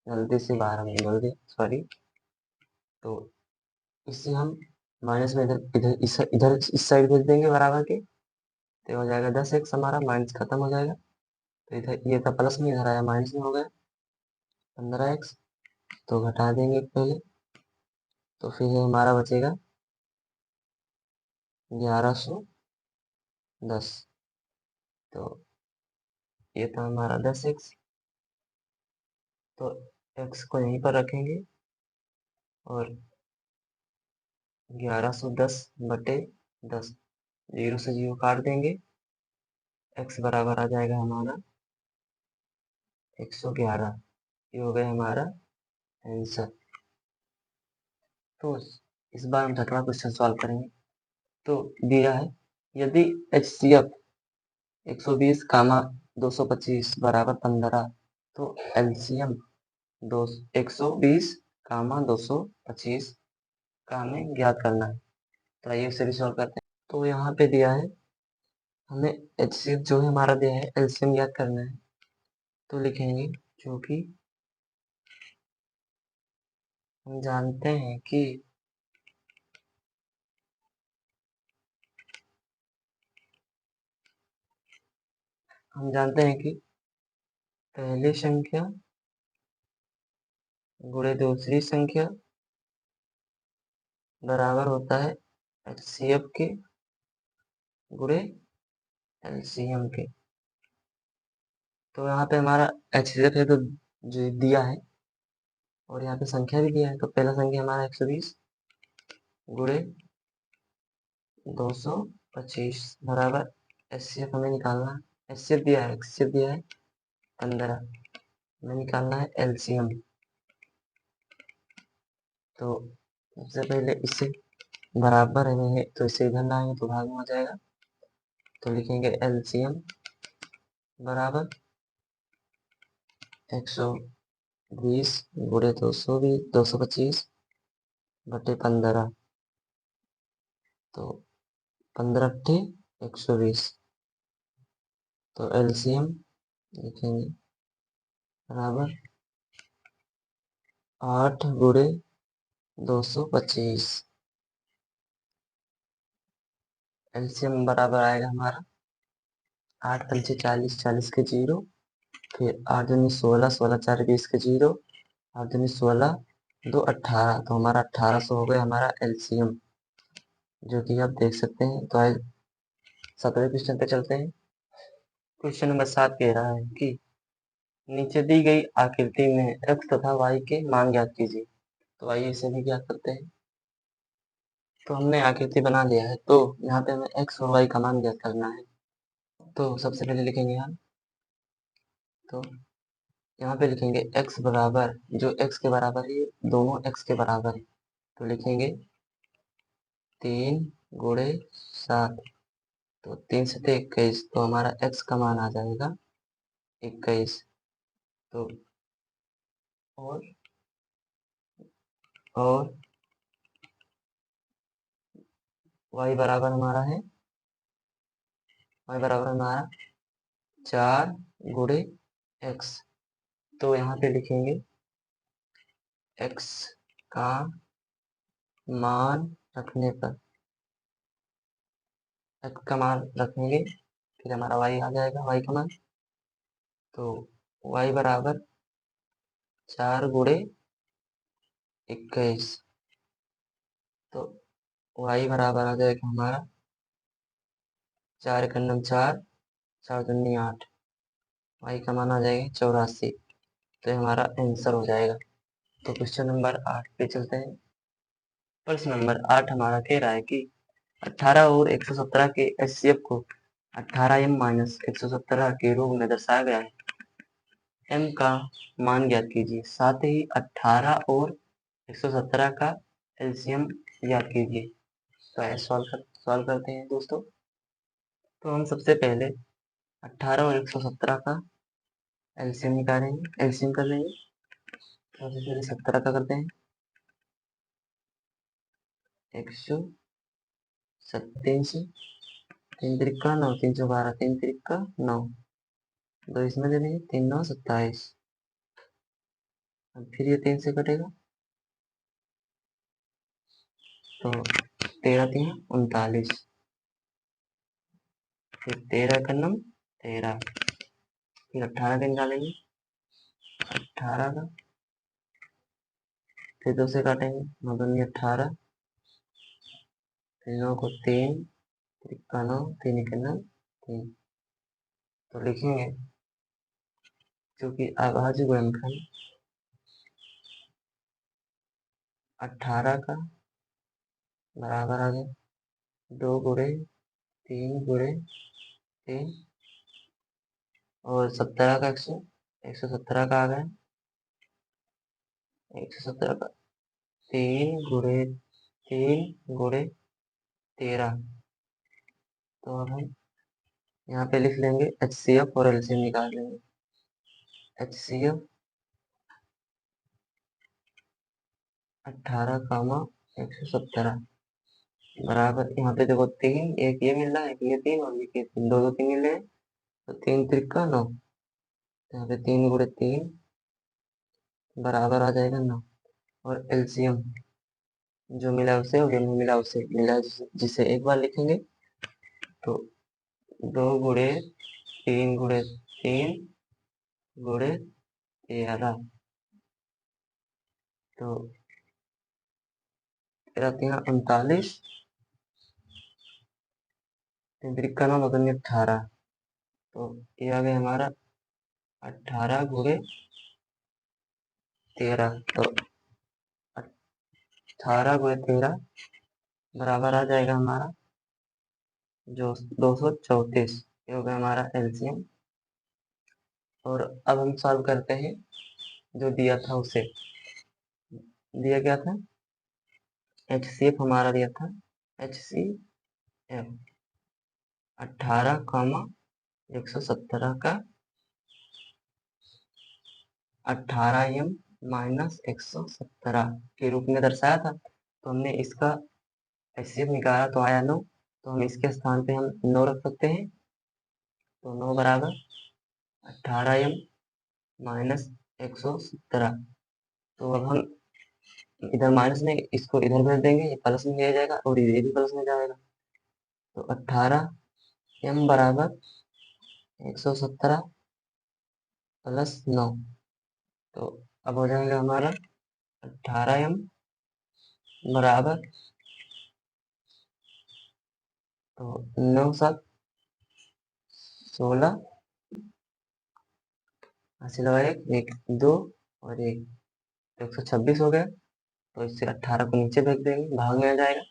जल्दी से 12 में बोल दिया, सॉरी। तो इससे हम माइनस में इधर इधर इस साइड भेज देंगे बराबर के, तो हो जाएगा 10x, हमारा माइनस खत्म हो जाएगा। तो इधर ये था प्लस में, इधर आया माइनस में, हो गया 15x। तो घटा देंगे पहले, तो फिर हमारा बचेगा 1110। तो ये था हमारा 10x। तो x को यहीं पर रखेंगे और 1110/10, 0 से 0 काट देंगे। x बराबर आ जाएगा हमारा 111। ये हो गया हमारा आंसर। तो इस बार हम छठवां क्वेश्चन सॉल्व करेंगे। तो दिया है यदि HCF 120 कामा 225 बराबर 15, तो LCM 120 कामा 225 का हमें ज्ञात करना है। तो आइए उसे भी सॉल्व करते हैं। तो यहाँ पे दिया है हमें HCF जो है हमारा दिया है, LCM ज्ञात करना है। तो लिखेंगे क्योंकि हम जानते हैं कि पहली संख्या गुणे दूसरी संख्या बराबर होता है HCF के गुणे LCM के। तो यहाँ पे हमारा HCF है तो जो दिया है, और यहाँ पे संख्या भी दिया है, तो पहला संख्या हमारा 120 गुणे 225 बराबर HCF हमें निकालना है। HCF दिया है, HCF दिया है 15, हमें निकालना है LCM। तो सबसे पहले इससे बराबर हमें है, तो इसे इधर लाएंगे तो भाग में हो जाएगा। तो लिखेंगे LCM बराबर 120 गुणे 220 225 बटे 15, तो 15 अट्ठे 120। तो एलसीएम लिखेंगे बराबर 8 गुणे 225। एलसीएम बराबर आएगा हमारा 8 पंचे 40 40 के 0, फिर 8 दूनी 16 16 4 20 के 0, 8 दूनी 16 2 18, तो हमारा 1800 हो गया हमारा एलसीएम, जो कि आप देख सकते हैं। तो आइए 17वें क्वेश्चन पे चलते हैं। क्वेश्चन नंबर 7 कह रहा है कि नीचे दी गई आकृति में x तथा y के मान ज्ञात कीजिए। तो आइए इसे भी ज्ञात करते हैं। तो हमने आकृति बना लिया है, तो यहाँ पे हमें x और y का मान ज्ञात करना है। तो सबसे पहले लिखेंगे हम, तो यहाँ पे लिखेंगे x बराबर, जो x के बराबर है दोनों x के बराबर है, तो लिखेंगे 3 गुणे 7, तो 3 से 21, तो हमारा x का मान आ जाएगा 21। तो और y बराबर हमारा है, y बराबर हमारा 4 गुणे x, तो यहाँ पे लिखेंगे x का मान रखने पर, x का मान रखेंगे, फिर हमारा y आ जाएगा, y का मान, तो y बराबर 4 गुणे 21, तो y बराबर आ जाएगा हमारा 4 का 4 4 दूनी 8, y का मान आ जाएगा 84, तो ये हमारा आंसर हो जाएगा। तो क्वेश्चन नंबर 8 पे चलते हैं। प्रश्न नंबर 8 हमारा कह रहा है कि 18 और 117 के एचसीएफ को 18m माइनस 117 के रूप में दर्शाया गया है। m का मान ज्ञात कीजिए, साथ ही 18 और 117 का एलसीएम ज्ञात कीजिए। तो सॉल्व करते हैं दोस्तों। तो हम सबसे पहले 18 और 117 का एलसीएम निकालेंगे, एलसीएम कर लेंगे। तो सबसे पहले 17 का करते हैं, 127, 3 त्रिका 9, 3 12, 3 त्रिका 9, 2 इसमें दे देंगे, 3 9 27, फिर ये 3 से कटेगा, तो 13 3 39, फिर 13 का 9 13, फिर 18 दिन डालेंगे, 18 का, फिर 2 से काटेंगे, 9 दूनी 18, फिर 9 को 3 त्रिका 9, 3 के 9 3, तो लिखेंगे क्योंकि अभाज्य गुणनखंड 18 का बराबर आ गया 2 गुणे 3 गुणे 3, और 17 का 117 का आ गया 117 का 3 गुणे 3 गुणे 13। तो अब हम यहाँ पे लिख लेंगे HCF और LCM निकाल लेंगे। HCF 18 कामा 117 बराबर, यहाँ पे देखो 3, एक ये मिल रहा है, एक ये 3 और ये 3, दो दो 3 मिल रहे हैं, तो 3 त्रिका 9, यहाँ पे 3 गुणे 3 बराबर आ जाएगा 9, और एलसीएम जो मिला उसे और जो नहीं मिला उसे मिला, जिसे एक बार लिखेंगे, तो 2 गुणे 3 गुणे 3 गुणे 13, तो 13 3 39, 3 त्रिका 9 मतलब 18, तो ये आ गया हमारा 18 गुणे 13, तो 18 गुणे 13 बराबर आ जाएगा हमारा जो 234, ये हो गया हमारा एलसीएम। और अब हम सॉल्व करते हैं जो दिया था उसे, दिया क्या था, HCF हमारा दिया था HCF 18 कामा 117 का 18m माइनस 117 के रूप में दर्शाया था। तो हमने इसका HCF निकाला तो आया 9, तो हम इसके स्थान पे हम 9 रख सकते हैं। तो 9 बराबर 18m माइनस 117। तो अब हम इधर माइनस में इसको इधर भेज देंगे, ये प्लस में आ जाएगा और ये भी प्लस में जाएगा। तो 18m बराबर 117 प्लस 9। तो अब हो जाएगा हमारा 18m बराबर, तो 9 7 16, हासिल लगा एक 2 और एक, तो 126 हो गया। तो इससे 18 को नीचे भेज देंगे, भाग में आ जाएगा।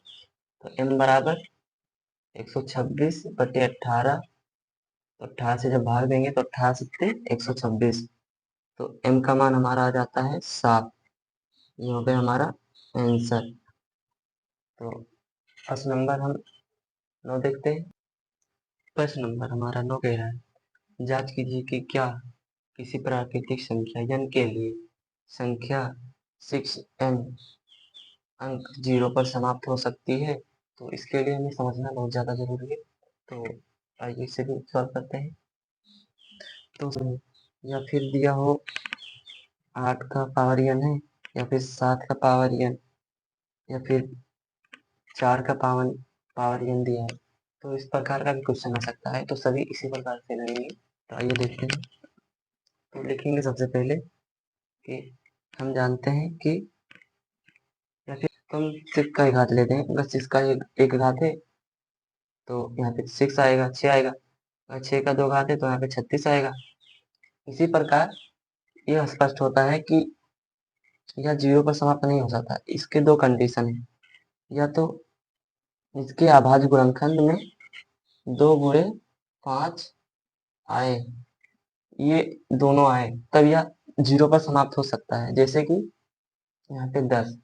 तो m बराबर 126 बटे 18, तो 18 से जब भाग देंगे तो 18 सत्ते 126, तो m का मान हमारा आ जाता है 7। ये हो गया हमारा आंसर। तो प्रश्न नंबर हम 9 देखते हैं। प्रश्न नंबर हमारा 9 कह रहा है, जांच कीजिए कि क्या किसी प्राकृतिक संख्या n के लिए संख्या 6n अंक 0 पर समाप्त हो सकती है। तो इसके लिए हमें समझना बहुत ज़्यादा जरूरी है। तो आइए इसे भी सॉल्व करते हैं। तो या फिर दिया हो 8 का पावर n है, या फिर 7 का पावर n, या फिर 4 का पावर n दिया है। तो इस प्रकार का भी क्वेश्चन आ सकता है। तो सभी इसी प्रकार से लगेंगे। तो आइए देखते हैं। तो लिखेंगे सबसे पहले कि हम जानते हैं कि, या फिर हम 6 का एक घात लेते हैं। अगर 6 का एक घात है तो यहाँ पे 6 आएगा, 6 आएगा। अगर 6 का 2 घात है तो यहाँ पे 36 आएगा। इसी प्रकार यह स्पष्ट होता है कि यह 0 पर समाप्त नहीं हो सकता। इसके दो कंडीशन है, या तो इसके अभाज्य गुणनखंड में 2 गुणे 5 आए, ये दोनों आए, तब यह 0 पर समाप्त हो सकता है। जैसे कि यहाँ पे 10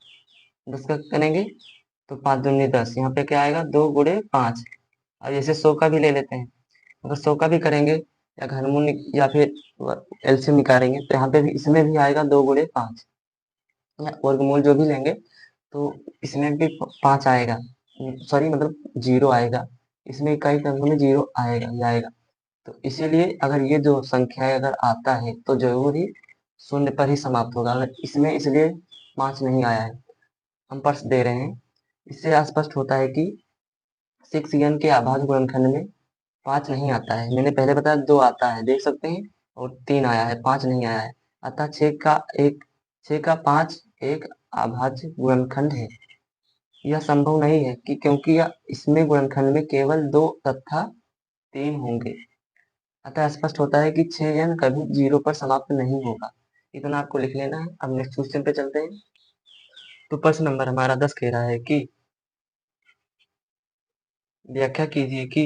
का करेंगे तो 5 दूनी 10, यहाँ पे क्या आएगा 2 गुणे 5। और जैसे 100 का भी ले लेते हैं, अगर 100 का भी करेंगे या घनमूल या फिर एलसीएम निकालेंगे तो यहाँ पे भी, इसमें भी आएगा 2 गुणे 5, या वर्गमूल जो भी लेंगे तो इसमें भी 5 आएगा, सॉरी मतलब 0 आएगा। इसमें कई टर्म में 0 आएगा ही आएगा। तो इसीलिए अगर ये जो संख्या अगर आता है तो जरूर ही शून्य पर ही समाप्त होगा। अगर इसमें इसलिए 5 नहीं आया है, हम प्रश्न दे रहे हैं। इससे स्पष्ट होता है कि 6n के अभाज्य गुणनखंड में 5 नहीं आता है। मैंने पहले बताया 2 आता है, देख सकते हैं, और 3 आया है, 5 नहीं आया है। अतः 6 का 5 एक अभाज्य गुणनखंड है। यह संभव नहीं है कि, क्योंकि यह इसमें गुणनखंड में केवल 2 तथा 3 होंगे। अतः स्पष्ट होता है कि 6n कभी 0 पर समाप्त नहीं होगा। इतना आपको लिख लेना है। अब नेक्स्ट क्वेश्चन पे चलते हैं। तो प्रश्न नंबर हमारा 10 कह रहा है कि व्याख्या कीजिए कि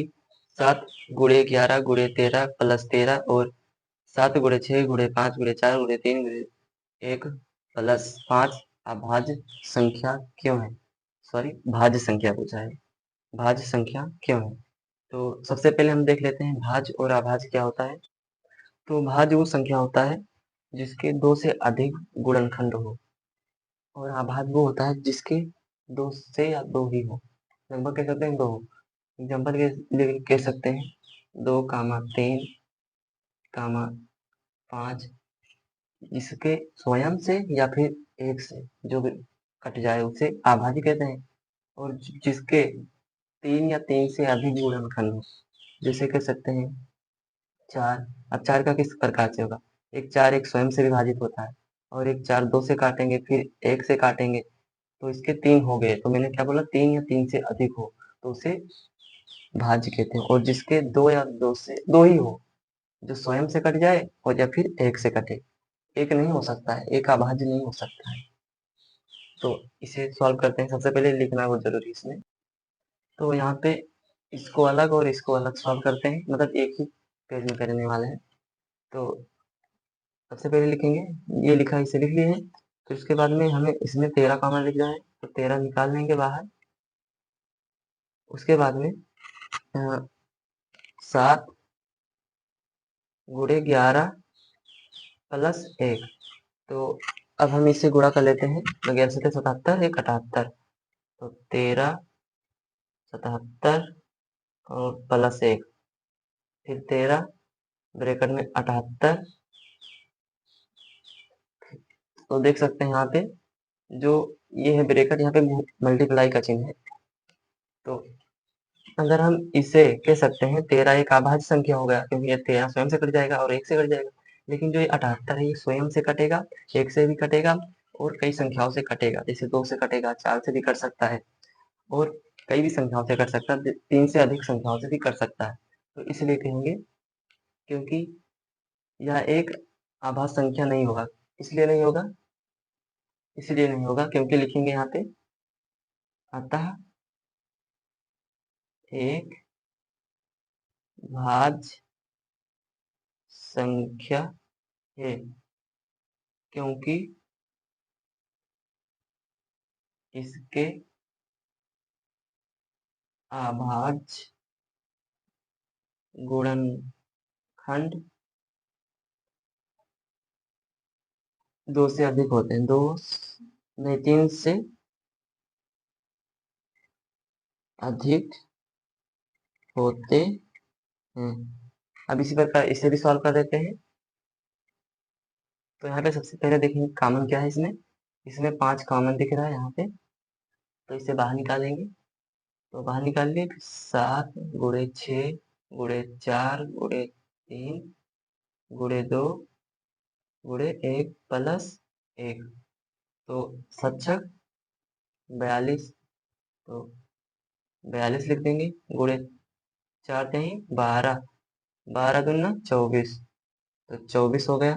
7 गुणे 11 गुणे 13 प्लस 13 और 7 गुणे 6 गुणे 5 गुणे 4 गुणे 3 गुणे 1 प्लस 5 अभाज्य संख्या क्यों है। सॉरी, भाज्य संख्या पूछा है। भाज्य संख्या क्यों है। तो सबसे पहले हम देख लेते हैं भाज्य और अभाज्य क्या होता है। तो भाज्य वो संख्या होता है जिसके 2 से अधिक गुणनखंड हो, और अभाज्य वो होता है जिसके 2 से या 2 ही हो। लगभग कह सकते हैं 2 हो। एग्जाम्पल के लिए कह सकते हैं 2 कामा 3 कामा 5, इसके स्वयं से या फिर 1 से जो भी कट जाए उसे अभाज्य कहते हैं। और जिसके 3 या 3 से अधिक गुणनखंड हो, जैसे कह सकते हैं 4। अब 4 का किस प्रकार से होगा, एक 4 एक स्वयं से विभाजित होता है, और एक 4 2 से काटेंगे फिर 1 से काटेंगे, तो इसके 3 हो गए। तो मैंने क्या बोला, 3 या 3 से अधिक हो तो उसे भाज्य कहते हैं। और जिसके 2 या 2 से 2 ही हो, जो स्वयं से कट जाए और या फिर 1 से कटे, एक नहीं हो सकता है, एक अभाज्य नहीं हो सकता है। तो इसे सॉल्व करते हैं। सबसे पहले लिखना बहुत जरूरी है इसमें। तो यहाँ पे इसको अलग और इसको अलग सॉल्व करते हैं, मतलब एक ही पेज में करने वाले हैं। तो सबसे पहले लिखेंगे, ये लिखा है इसे लिख लिए हैं। तो इसके बाद में हमें इसमें 13 कॉमन लिख जाए, तो 13 निकाल लेंगे बाहर। उसके बाद में 7 गुणे 11 प्लस 1। तो अब हम इससे गुणा कर लेते हैं। तो 11 से 77, 1 78, तो 13 77 और प्लस 1, फिर 13 ब्रैकेट में 78। तो देख सकते हैं यहाँ पे जो ये है ब्रैकेट, यहाँ पे मल्टीप्लाई का चिन्ह है। तो अगर हम इसे कह सकते हैं 13 एक अभाज्य संख्या हो गया, क्योंकि ये 13 स्वयं से कट जाएगा और 1 से कट जाएगा। लेकिन जो ये 78 है ये स्वयं से कटेगा, 1 से भी कटेगा और कई संख्याओं से कटेगा। जैसे 2 से कटेगा, 4 से भी कट सकता है और कई भी संख्याओं से कट सकता है, 3 से अधिक संख्याओं से भी कट सकता है। तो इसलिए कहेंगे क्योंकि यह एक आभाज्य संख्या नहीं होगा। इसलिए नहीं होगा क्योंकि लिखेंगे यहाँ पे अतः एक भाज्य संख्या है, क्योंकि इसके अभाज्य गुणनखंड 2 से अधिक होते हैं। 2 नहीं, 3 से अधिक होते हैं। अब इसी प्रकार इसे भी सॉल्व कर देते हैं। तो यहाँ पे सबसे पहले देखेंगे कॉमन क्या है इसमें। इसमें 5 कॉमन दिख रहा है यहाँ पे, तो इसे बाहर निकालेंगे। तो बाहर निकालिए 7 गुणे 6 गुणे 4 गुणे 3 गुणे 2 गुणे 1 प्लस 1, तो 7 42। तो 42 लिख देंगे, गुणे 4 कहीं 12, 12 दूना 24, तो 24 हो गया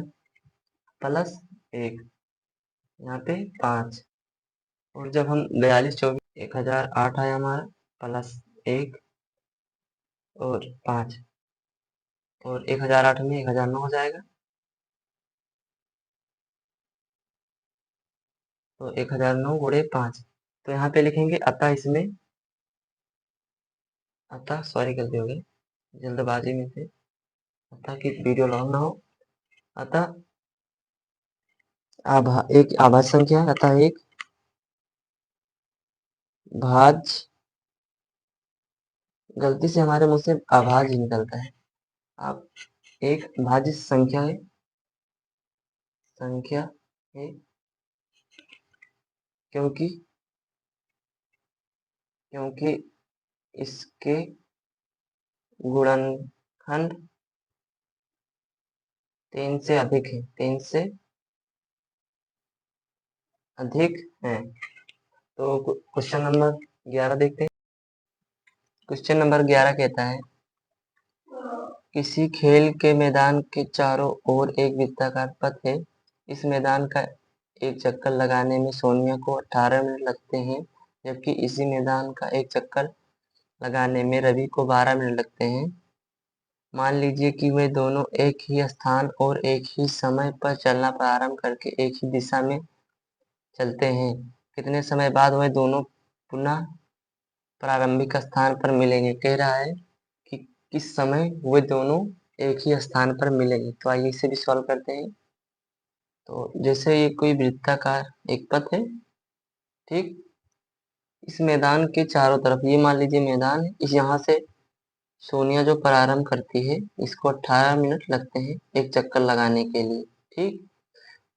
प्लस 1, यहाँ पे 5। और जब हम 42 24 1008 आया हमारा, प्लस 1 और 5, और 1008 में 1009 हो जाएगा। तो 1009 गुणे 5। तो यहाँ पे लिखेंगे अतः इसमें, अतः सॉरी गलती हो गई, जल्दबाजी में थे, अतः की वीडियो लॉन्ग ना हो। अतः एक आभाज्य संख्या है, अतः एक भाज्य, गलती से हमारे मुंह से अभाज्य निकलता है। आप एक भाज्य संख्या है क्योंकि इसके गुणनखंड 3 से अधिक है, 3 से अधिक है। तो क्वेश्चन नंबर 11 देखते हैं। क्वेश्चन नंबर 11 कहता है किसी खेल के मैदान के चारों ओर एक वृत्ताकार पथ है। इस मैदान का एक चक्कर लगाने में सोनिया को 18 मिनट लगते हैं, जबकि इसी मैदान का एक चक्कर लगाने में रवि को 12 मिनट लगते हैं। मान लीजिए कि वे दोनों एक ही स्थान और एक ही समय पर चलना प्रारंभ करके एक ही दिशा में चलते हैं। कितने समय बाद वे दोनों पुनः प्रारंभिक स्थान पर मिलेंगे। कह रहा है कि किस समय वे दोनों एक ही स्थान पर मिलेंगे। तो आइए इसे भी सॉल्व करते हैं। तो जैसे ये कोई वृत्ताकार एक पथ है, ठीक, इस मैदान के चारों तरफ, ये मान लीजिए मैदान है, इस यहाँ से सोनिया जो प्रारंभ करती है इसको 18 मिनट लगते हैं एक चक्कर लगाने के लिए, ठीक।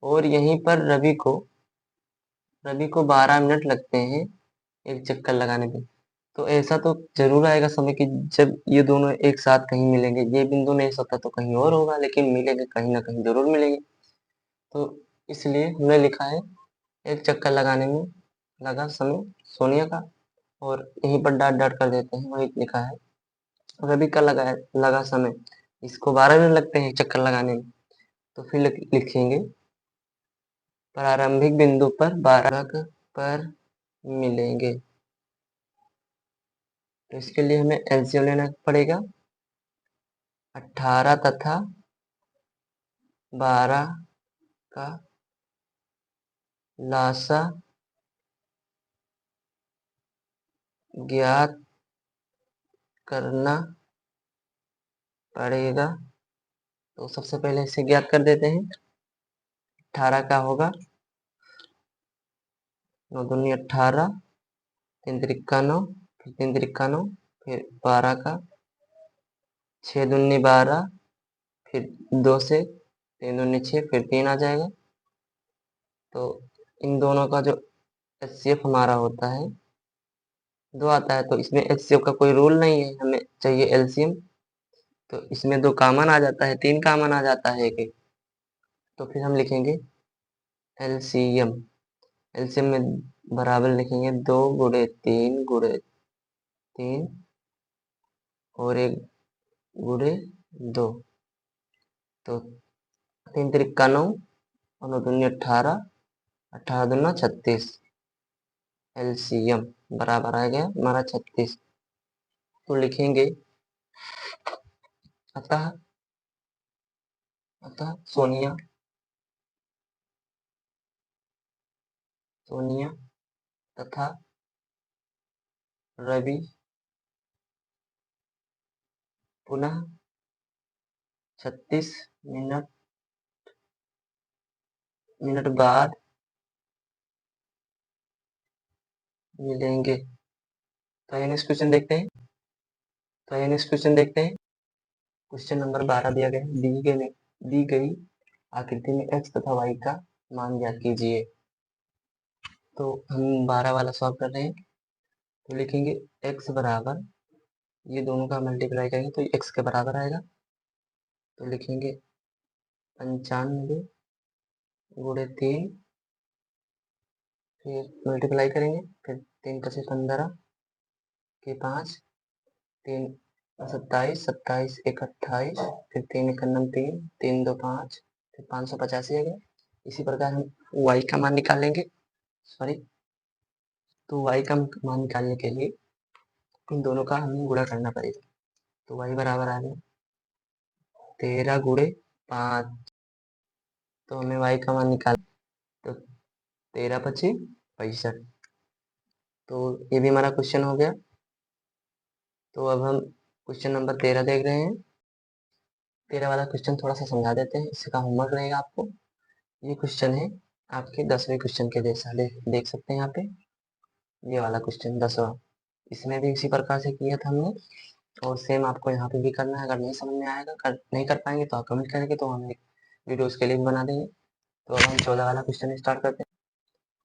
और यहीं पर रवि को 12 मिनट लगते हैं एक चक्कर लगाने में। तो ऐसा तो जरूर आएगा समय कि जब ये दोनों एक साथ कहीं मिलेंगे। ये बिंदु नहीं सोता तो कहीं और होगा, लेकिन मिलेंगे कहीं ना कहीं जरूर मिलेंगे। तो इसलिए हमने लिखा है एक चक्कर लगाने में लगा समय सोनिया का, और यहीं पर डॉट डॉट कर देते हैं, वही लिखा है। रवि का लगा समय, इसको 12 मिनट लगते हैं एक चक्कर लगाने में। तो फिर लिखेंगे प्रारंभिक बिंदु पर 12 पर मिलेंगे। तो इसके लिए हमें एलसीएम लेना पड़ेगा। 18 तथा 12 का लासा ज्ञात करना पड़ेगा। तो सबसे पहले इसे ज्ञात कर देते हैं। 18 का होगा 9 दूनी 18, 3 तिरिक्का 9, फिर 3 तिरिक्का 9, फिर 12 का 6 दूनी 12, फिर 2 से 3 दूनी 6, फिर 3 आ जाएगा। तो इन दोनों का जो एचसीएफ हमारा होता है 2 आता है। तो इसमें एचसीएफ का कोई रूल नहीं है, हमें चाहिए एलसीएम। तो इसमें 2 कॉमन आ जाता है, 3 कॉमन आ जाता है एक एक। तो फिर हम लिखेंगे एलसीएम। एलसीएम में बराबर लिखेंगे 2 गुणे 3 गुणे 3 और 1 गुणे 2। तो 3 तिरिक्का 9 और 9 दूनी 18, 18 दूना 36। एलसीएम बराबर आ गया हमारा 36। तो लिखेंगे अतः सोनिया तथा रवि पुनः 36 मिनट बाद मिलेंगे। तो आइए नेक्स्ट क्वेश्चन देखते हैं। क्वेश्चन नंबर 12 दिया गया है। दी गई आकृति में x तथा y का मान ज्ञात कीजिए। तो हम 12 वाला सॉल्व कर रहे हैं। तो लिखेंगे x बराबर, ये दोनों का मल्टीप्लाई करेंगे तो x के बराबर आएगा। तो लिखेंगे 95 गुणे 3, फिर मल्टीप्लाई करेंगे, फिर 3 पचे 15 के 5, 3 27, 27 एक 28, फिर 3 एक 3, 3 2 5, फिर 585 आ गया। इसी प्रकार हम y का मान निकालेंगे। तो y का मान निकालने के लिए इन दोनों का हमें गुणा करना पड़ेगा। तो y बराबर आ गया 13 गुणे 5। तो हमें y का मान निकाल, तो 13 पचे 65। तो ये भी हमारा क्वेश्चन हो गया। तो अब हम क्वेश्चन नंबर 13 देख रहे हैं। 13 वाला क्वेश्चन थोड़ा सा समझा देते हैं, इसका होमवर्क रहेगा आपको। ये क्वेश्चन है आपके 10वें क्वेश्चन के जैसा, देख सकते हैं यहाँ पे ये वाला क्वेश्चन 10वां। इसमें भी इसी प्रकार से किया था हमने, और सेम आपको यहाँ पे भी करना है। अगर नहीं समझ में आएगा, नहीं कर पाएंगे तो आप कमेंट करेंगे, तो हम एक वीडियो उसके लिए भी बना देंगे। तो अब हम 14 वाला क्वेश्चन स्टार्ट करते हैं।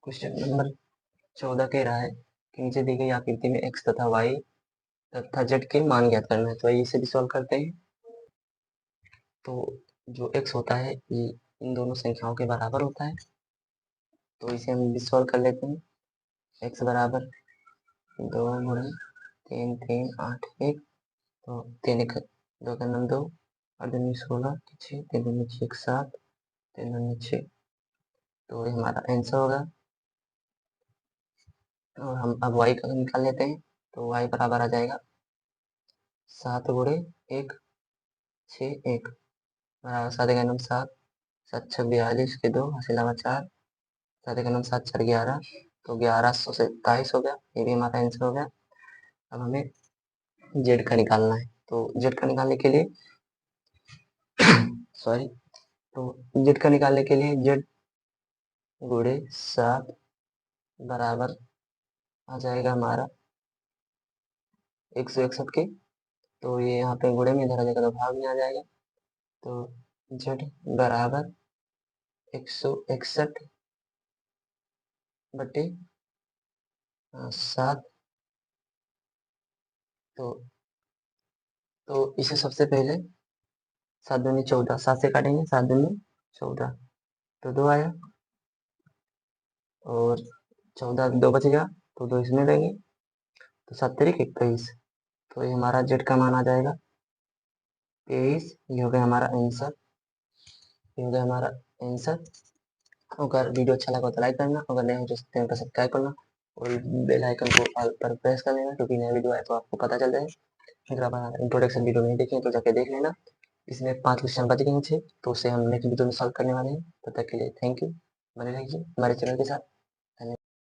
क्वेश्चन नंबर 14 कह रहा है कि नीचे दी गई आकृति में x तथा y तथा z के मान ज्ञात करना है। तो आइए इसे भी सॉल्व करते हैं। तो जो x होता है ये इन दोनों संख्याओं के बराबर होता है। तो इसे हम भी सॉल्व कर लेते हैं। x बराबर 2 गुणे 3 3 8 1। तो 3 एक 2 का नाम 2 और 2 16 6 3 2 6 1 7 3 2 6। तो ये हमारा आंसर होगा। और हम अब y का निकाल लेते हैं। तो y बराबर आ जाएगा 7 गुणे 1 6 1 बराबर 7 का नाम 7 7 6 42 के 2 हासिल लगा 4 7 का नाम 7 4 11। तो 1127 हो गया। ये भी हमारा आंसर हो गया। अब हमें z का निकालना है। तो z का निकालने के लिए सॉरी, तो z का निकालने के लिए z गुणे 7 बराबर आ जाएगा हमारा 161 के। तो ये यहाँ पे गुणे में इधर आ जाएगा तो भाग में आ जाएगा। तो z बराबर 161 बटे 7। तो इसे सबसे पहले 7 दूनी 14, 7 से काटेंगे 7 दूनी 14, तो 2 आया। और 14 2 बच गया तो 2 इसमें लेंगे, तो 7 तारीख 21। तो ये हमारा जेड का मान आ जाएगा 23। ये हो गया हमारा आंसर। ये हो गया हमारा आंसर। अगर वीडियो अच्छा लगा तो लाइक करना, अगर नहीं हो तो चैनल को सब्सक्राइब करना और बेल आइकन को ऑल पर प्रेस कर लेना, क्योंकि नया वीडियो आए तो आपको पता चल जाए। अगर आप इंट्रोडक्शन वीडियो नहीं देखें तो जाके देख लेना। इसमें 5 क्वेश्चन बच गए थे, तो उसे हम नेक्स्ट वीडियो में सॉल्व करने वाले हैं। तब तक के लिए थैंक यू। बने रहिए हमारे चैनल के साथ।